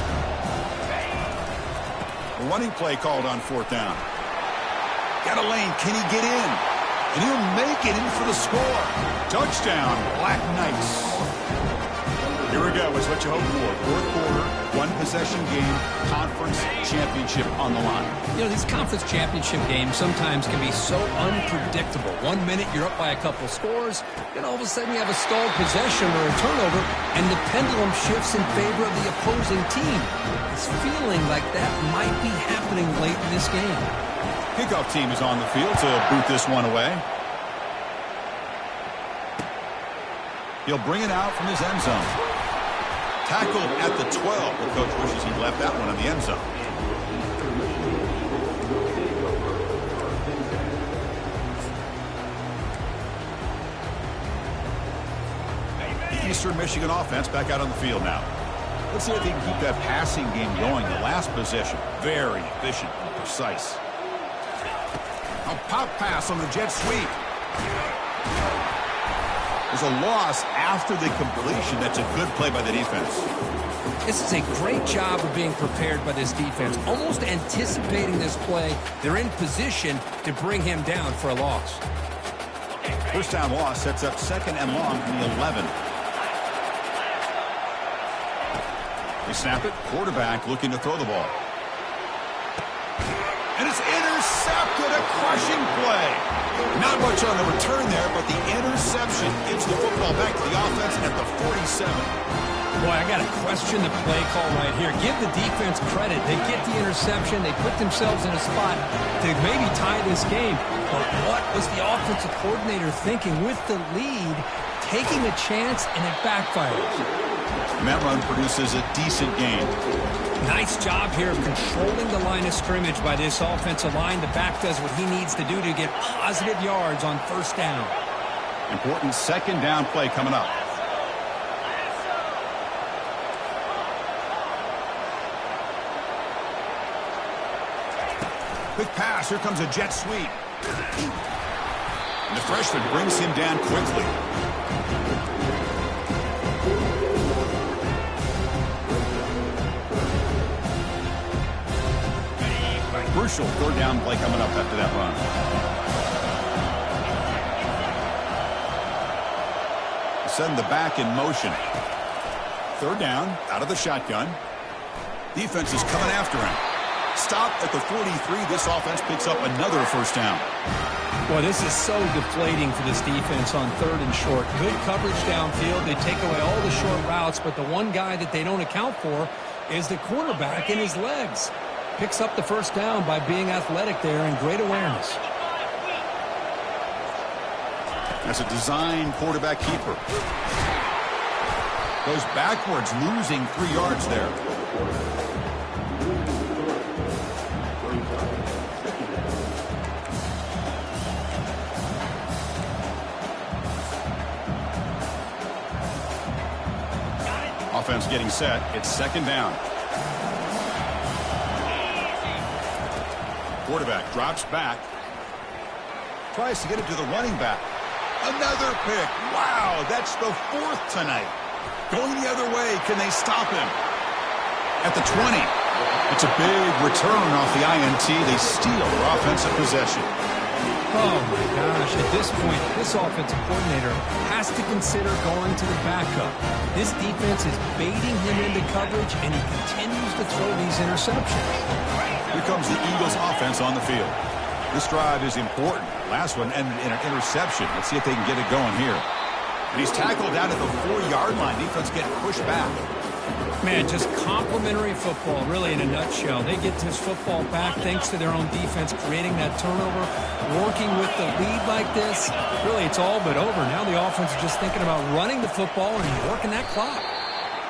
A: A running play called on 4th down. Got a lane. Can he get in? And he'll make it in for the score. Touchdown, Black Knights. Here we go. It's what you hope for. Fourth quarter, one-possession game, conference championship on the line.
C: You know, these conference championship games sometimes can be so unpredictable. 1 minute you're up by a couple scores, then all of a sudden you have a stalled possession or a turnover, and the pendulum shifts in favor of the opposing team. It's feeling like that might be happening late in this game.
A: Kickoff team is on the field to boot this one away. He'll bring it out from his end zone. Tackled at the 12. The coach wishes he left that one in the end zone. The Eastern Michigan offense back out on the field now. Let's see if they can keep that passing game going. The last possession, very efficient and precise. A pop pass on the jet sweep. There's a loss after the completion. That's a good play by the defense.
C: This is a great job of being prepared by this defense, almost anticipating this play. They're in position to bring him down for a loss.
A: First down loss sets up second and long from the 11. They snap it. Quarterback looking to throw the ball. And it's intercepted. A crushing play. Not much on the return there, but the interception gives the football back to the offense at the 47.
C: Boy, I got to question the play call right here. Give the defense credit. They get the interception. They put themselves in a spot to maybe tie this game. But what was the offensive coordinator thinking with the lead, taking a chance, and it backfires?
A: And that run produces a decent gain.
C: Nice job here of controlling the line of scrimmage by this offensive line. The back does what he needs to do to get positive yards on first down.
A: Important second down play coming up. Quick pass. Here comes a jet sweep. And the freshman brings him down quickly. Crucial third down play coming up after that run. Send the back in motion. Third down, out of the shotgun. Defense is coming after him. Stop at the 43. This offense picks up another first down.
C: Boy, this is so deflating for this defense on third and short. Good coverage downfield. They take away all the short routes, but the one guy that they don't account for is the quarterback in his legs. Picks up the first down by being athletic there and great awareness.
A: That's a design quarterback keeper. Goes backwards, losing 3 yards there. Offense getting set. It's second down. Quarterback drops back. Tries to get it to the running back. Another pick. Wow, that's the 4th tonight. Going the other way. Can they stop him? At the 20. It's a big return off the INT. They steal their offensive possession.
C: Oh, my gosh. At this point, this offensive coordinator has to consider going to the backup. This defense is baiting him into coverage, and he continues to throw these interceptions.
A: Here comes the Eagles offense on the field. This drive is important. Last one ended in an interception. Let's see if they can get it going here. And he's tackled down at the 4-yard line. Defense getting pushed back.
C: Man, just complimentary football, really, in a nutshell. They get this football back thanks to their own defense, creating that turnover, working with the lead like this. Really, it's all but over. Now the offense is just thinking about running the football and working that clock.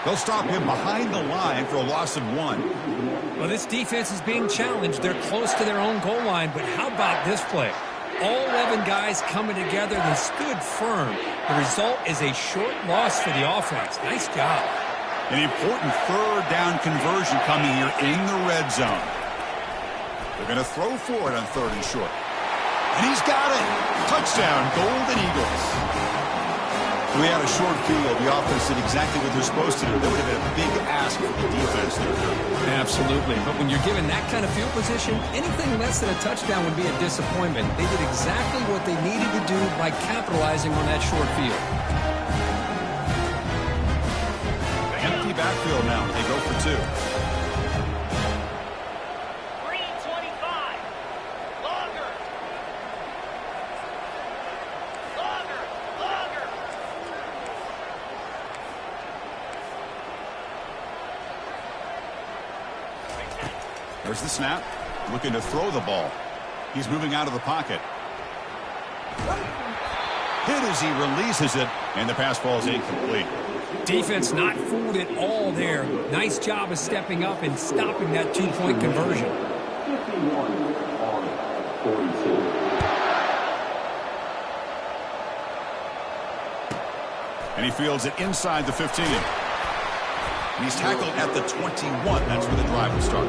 A: They'll stop him behind the line for a loss of 1.
C: Well, this defense is being challenged. They're close to their own goal line, but how about this play? All 11 guys coming together. They stood firm. The result is a short loss for the offense. Nice job.
A: An important third down conversion coming here in the red zone. They're going to throw for it on third and short. And he's got it. Touchdown, Golden Eagles. We had a short field. The offense did exactly what they're supposed to do. That would have been a big ask for the defense there.
C: Absolutely. But when you're given that kind of field position, anything less than a touchdown would be a disappointment. They did exactly what they needed to do by capitalizing on that short field.
A: backfield now. They go for two.
D: 325. Longer. Longer.
A: There's the snap. Looking to throw the ball. He's moving out of the pocket. Hit as he releases it, and the pass ball is incomplete.
C: Defense not fooled at all there. Nice job of stepping up and stopping that two-point conversion.
E: 51-42.
A: And he fields it inside the 15. And he's tackled at the 21. That's where the drive will start.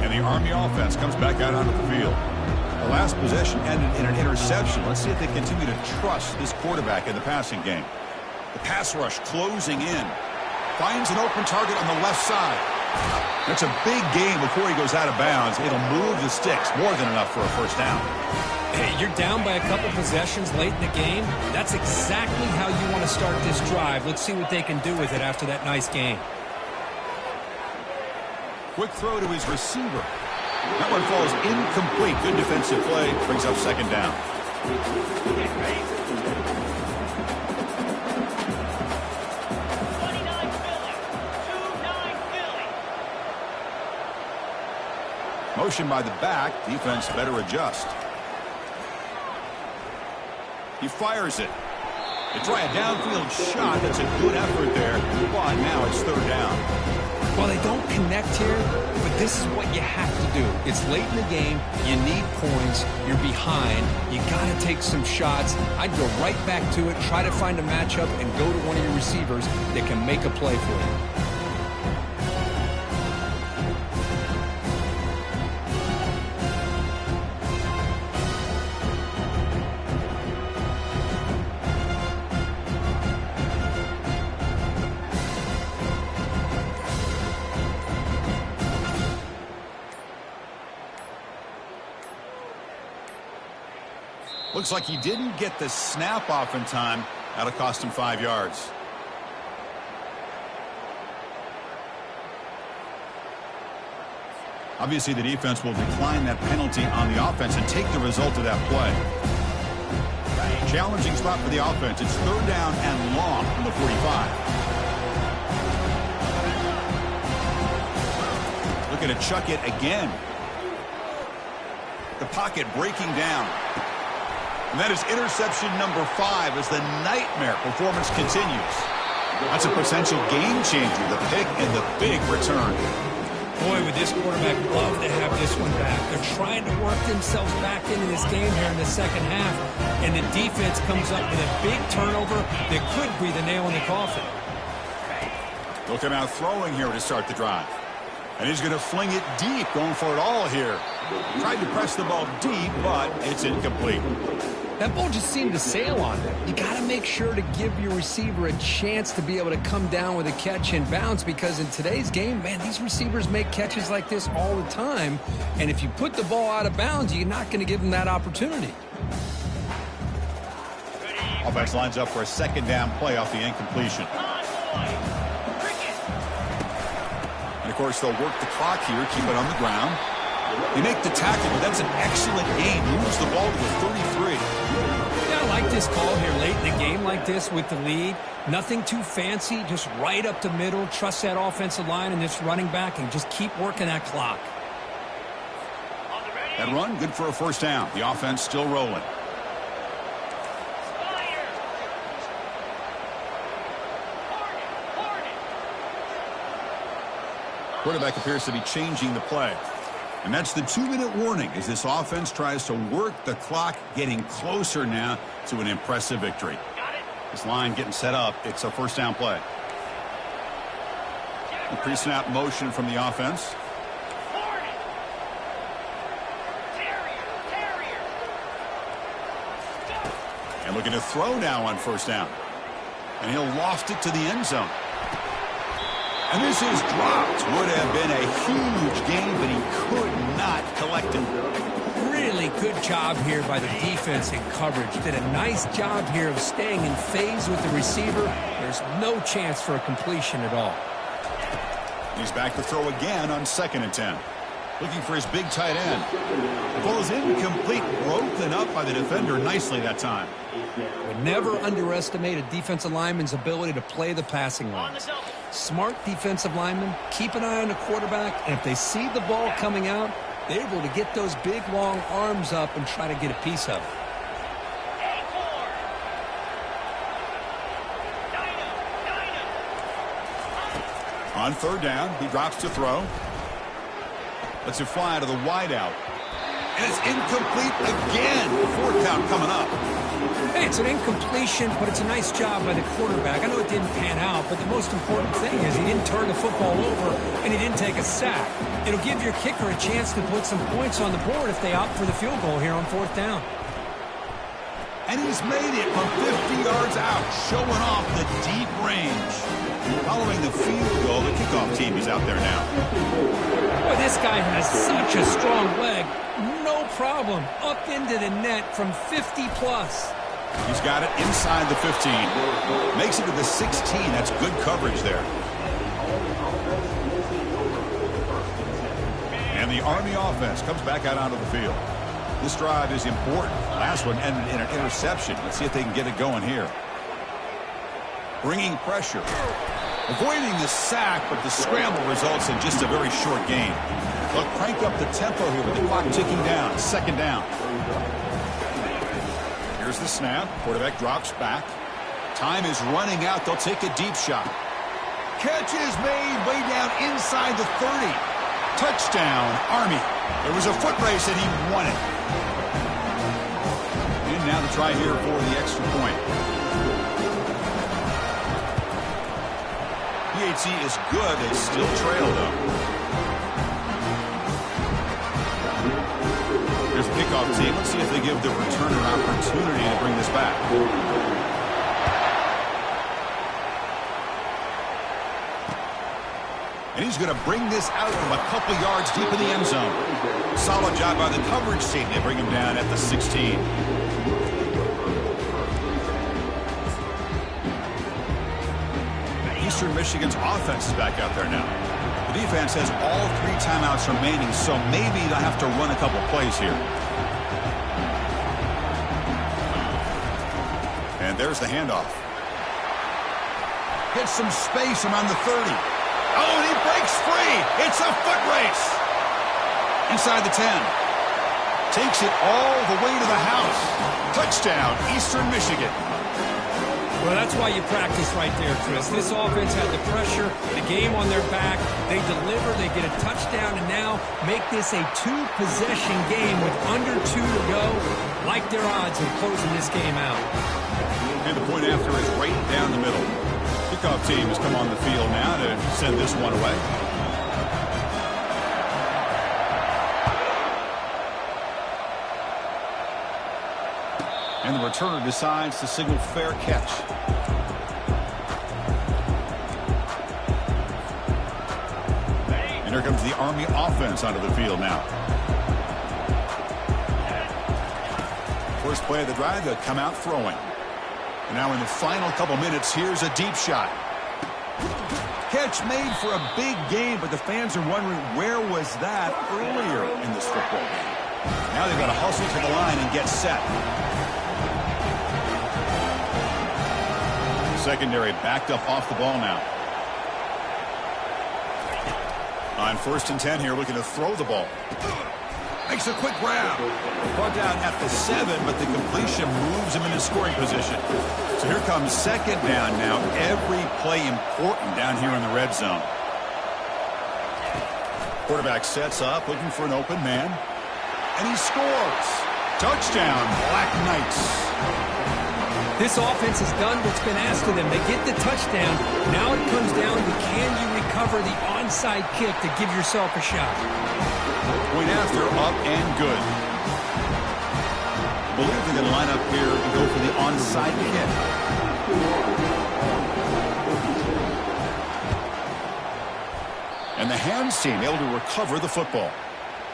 A: And the Army offense comes back out onto the field. The last possession ended in an interception. Let's see if they continue to trust this quarterback in the passing game. The pass rush closing in. Finds an open target on the left side. That's a big game before he goes out of bounds. It'll move the sticks more than enough for a first down.
C: Hey, you're down by a couple possessions late in the game. That's exactly how you want to start this drive. Let's see what they can do with it after that nice game.
A: Quick throw to his receiver. That one falls incomplete. Good defensive play. Brings up second down.
D: 29 Philly. 2-9 Philly.
A: Motion by the back. Defense better adjust. He fires it. They try a downfield shot. That's a good effort there. But now it's third down.
B: Well, they don't connect here, but this is what you have to do. It's late in the game. You need points. You're behind. You got to take some shots. I'd go right back to it, try to find a matchup, and go to one of your receivers that can make a play for you.
A: Looks like he didn't get the snap off in time. That'll cost him 5 yards. Obviously, the defense will decline that penalty on the offense and take the result of that play. Challenging spot for the offense. It's third down and long from the 45. Looking to chuck it again. The pocket breaking down. And that is interception number 5 as the nightmare performance continues. That's a potential game changer, the pick and the big return.
C: Boy, would this quarterback love to have this one back. They're trying to work themselves back into this game here in the second half. And the defense comes up with a big turnover that could be the nail in the coffin.
A: They'll come out throwing here to start the drive. And he's going to fling it deep, going for it all here. Tried to press the ball deep, but it's incomplete.
B: That ball just seemed to sail on him. You got to make sure to give your receiver a chance to be able to come down with a catch and bounce, because in today's game, man, these receivers make catches like this all the time. And if you put the ball out of bounds, you're not going to give them that opportunity.
A: Offense lines up for a second down play off the incompletion. And, of course, they'll work the clock here, keep it on the ground. They make the tackle, but that's an excellent gain. Moves the ball to the 33.
C: Yeah, I like this call here late in the game like this with the lead. Nothing too fancy, just right up the middle. Trust that offensive line and this running back and just keep working that clock.
A: That run, good for a first down. The offense still rolling. Quarterback appears to be changing the play. And that's the 2-minute warning as this offense tries to work the clock, getting closer now to an impressive victory. This line getting set up. It's a first down play. The pre-snap motion from the offense. And looking to throw now on first down. And he'll loft it to the end zone. And this is dropped. Would have been a huge game, but he could not collect it.
C: Really good job here by the defense in coverage. Did a nice job here of staying in phase with the receiver. There's no chance for a completion at all.
A: He's back to throw again on 2nd and 10. Looking for his big tight end. The ball is incomplete, broken up by the defender nicely that time.
C: Would never underestimate a defensive lineman's ability to play the passing line. Smart defensive linemen keep an eye on the quarterback, and if they see the ball coming out, they're able to get those big, long arms up and try to get a piece of it.
A: On 3rd down, he drops to throw. Lets it fly to the wideout. And it's incomplete again. 4th down coming up.
C: Hey, it's an incompletion, but it's a nice job by the quarterback. I know it didn't pan out, but the most important thing is he didn't turn the football over and he didn't take a sack. It'll give your kicker a chance to put some points on the board if they opt for the field goal here on 4th down.
A: And he's made it from 50 yards out, showing off the deep range. Following the field goal, the kickoff team is out there now.
C: Boy, this guy has such a strong leg. No problem. Up into the net from 50-plus.
A: He's got it inside the 15. Makes it to the 16. That's good coverage there. And the Army offense comes back out onto the field. This drive is important. Last one ended in an interception. Let's see if they can get it going here. Bringing pressure. Avoiding the sack, but the scramble results in just a very short gain. They'll crank up the tempo here with the clock ticking down. 2nd down. Here's the snap. Quarterback drops back. Time is running out. They'll take a deep shot. Catch is made way down inside the 30. Touchdown, Army. There was a foot race and he won it. And now the try here for the extra point. PHC is good. They still trail, though. Here's the kickoff team. Let's see if they give the returner an opportunity to bring this back. And he's going to bring this out from a couple yards deep in the end zone. Solid job by the coverage team. They bring him down at the 16. Eastern Michigan's offense is back out there now. The defense has all 3 timeouts remaining, so maybe they'll have to run a couple plays here. And there's the handoff. Gets some space around the 30. Oh, and he breaks free. It's a foot race. Inside the 10. Takes it all the way to the house. Touchdown, Eastern Michigan.
C: Well, that's why you practice right there, Chris. This offense had the pressure, the game on their back. They deliver, they get a touchdown, and now make this a 2-possession game with under 2 to go. Like their odds of closing this game out.
A: And the point after is right down the middle. Kickoff team has come on the field now to send this one away. And the returner decides to signal fair catch. And here comes the Army offense onto the field now. First play of the drive, they'll come out throwing. And now in the final couple minutes, here's a deep shot. Catch made for a big game, but the fans are wondering where was that earlier in this football game. Now they've got to hustle to the line and get set. Secondary backed up off the ball now. On 1st and 10 here, looking to throw the ball. Makes a quick grab. Brought down at the 7, but the completion moves him into scoring position. So here comes 2nd down now. Every play important down here in the red zone. Quarterback sets up, looking for an open man. And he scores. Touchdown, Black Knights.
C: This offense has done what's been asked of them. They get the touchdown. Now it comes down to can you recover the onside kick to give yourself a shot.
A: Point after, up and good. I believe they're going to line up here and go for the onside kick. And the hands team able to recover the football.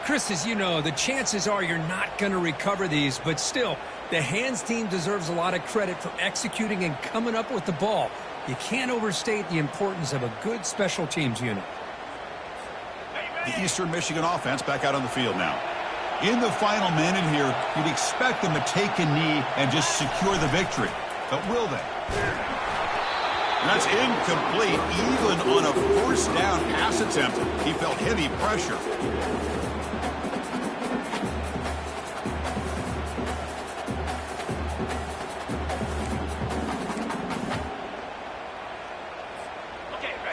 C: Chris, as you know, the chances are you're not going to recover these, but still, the hands team deserves a lot of credit for executing and coming up with the ball. You can't overstate the importance of a good special teams unit.
A: The Eastern Michigan offense back out on the field now. In the final minute here, you'd expect them to take a knee and just secure the victory. But will they? And that's incomplete, even on a first down pass attempt. He felt heavy pressure.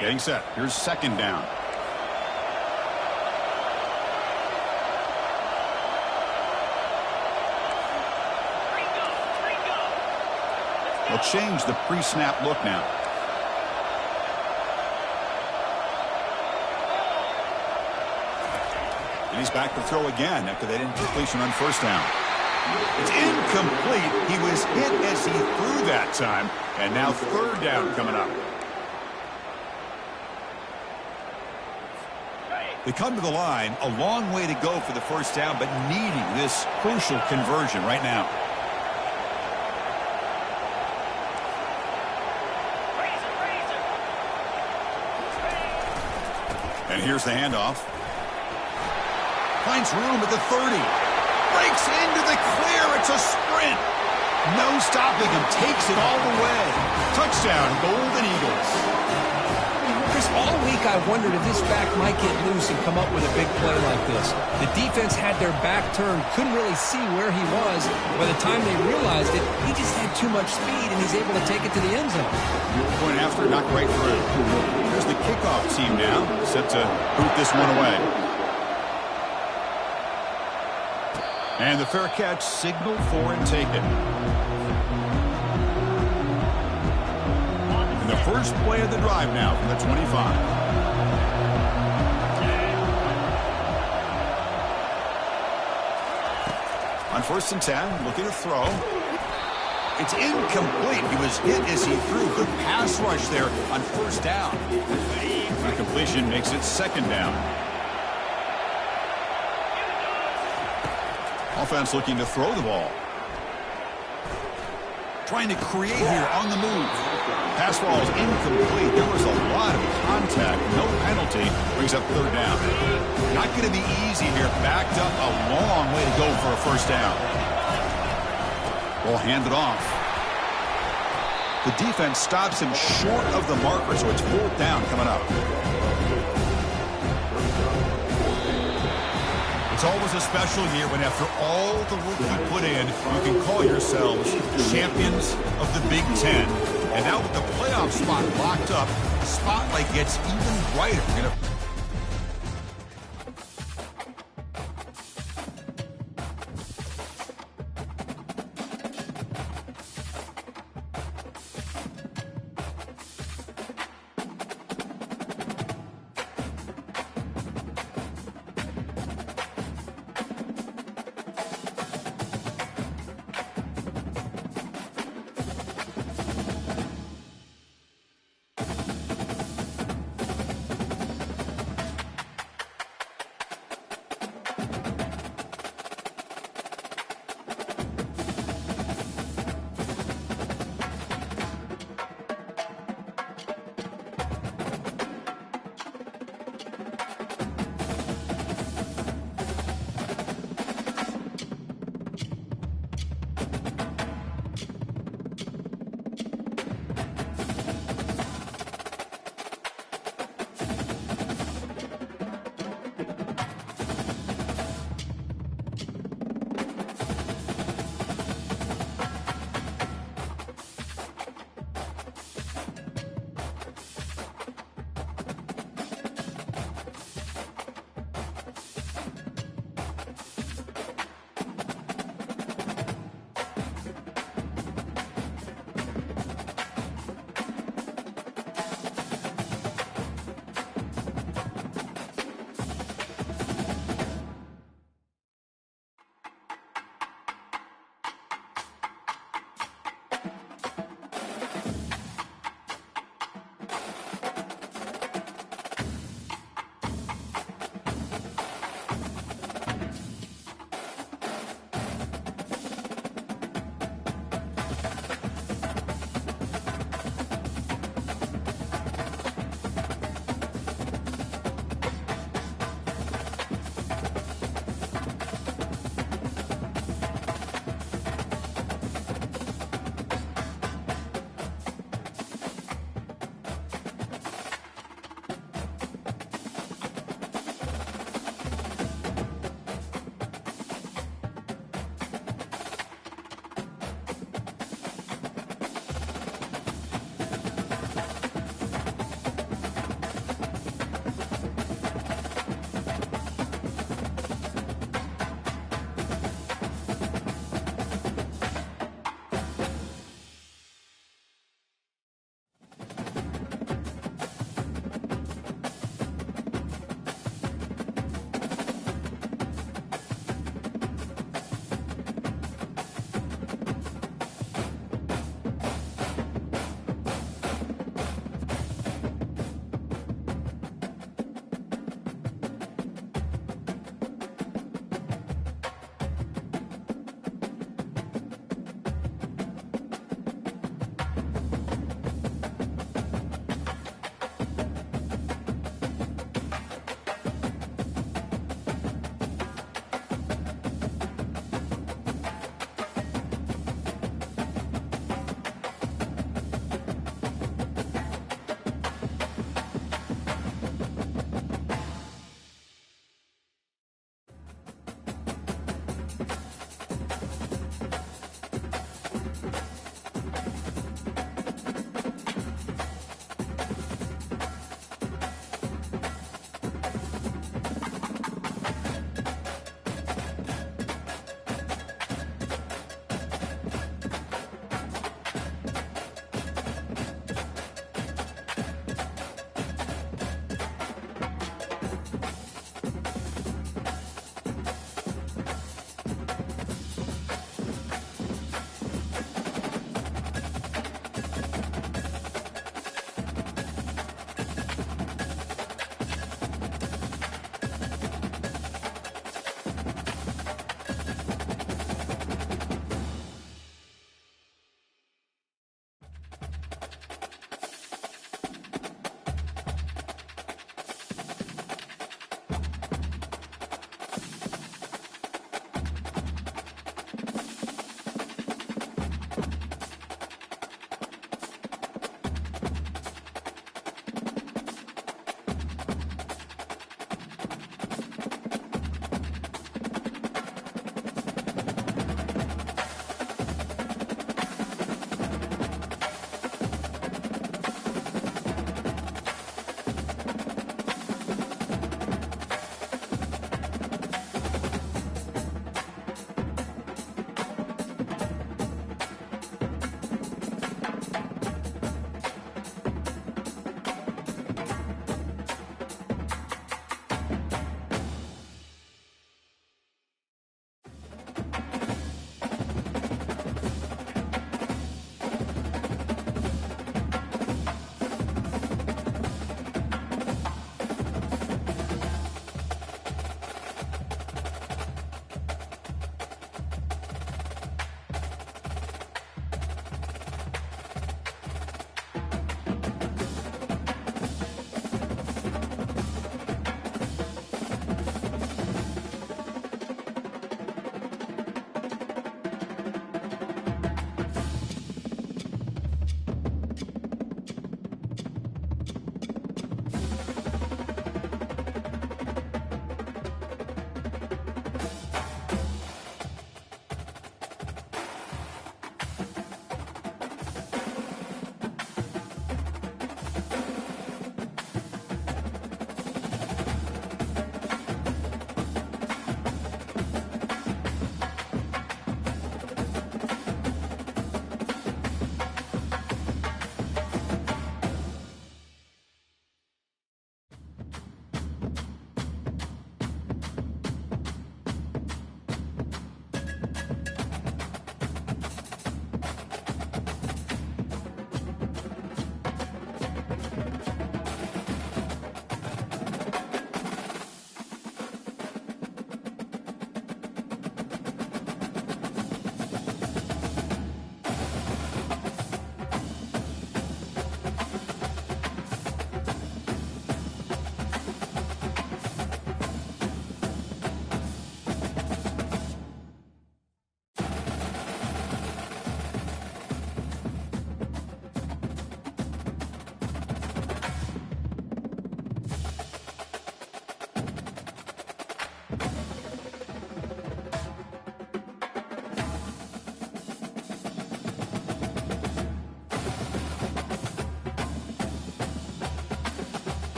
A: Getting set. Here's second down. They'll change the pre-snap look now. And he's back to throw again after that incompletion on first down. It's incomplete. He was hit as he threw that time. And now third down coming up. They come to the line, a long way to go for the first down, but needing this crucial conversion right now. And here's the handoff. Finds room at the 30. Breaks into the clear. It's a sprint. No stopping him. Takes it all the way. Touchdown, Golden Eagles.
C: Chris, all week I wondered if this back might get loose and come up with a big play like this. The defense had their back turned, couldn't really see where he was. By the time they realized it, he just had too much speed, and he's able to take it to the end zone.
A: Going after it, knocked right through. Here's the kickoff team now, set to boot this one away. And the fair catch signaled for and taken. And the first play of the drive now from the 25. On 1st and 10, looking to throw. It's incomplete. He was hit as he threw. Good pass rush there on first down. The completion makes it second down. Offense looking to throw the ball. Trying to create here on the move. Pass ball is incomplete. There was a lot of contact. No penalty. Brings up third down. Not going to be easy here. Backed up a long way to go for a first down. Ball handed off. The defense stops him short of the marker, so it's fourth down coming up. It's always a special year when after all the work you put in, you can call yourselves champions of the Big Ten. And now with the playoff spot locked up, the spotlight gets even brighter. We're going to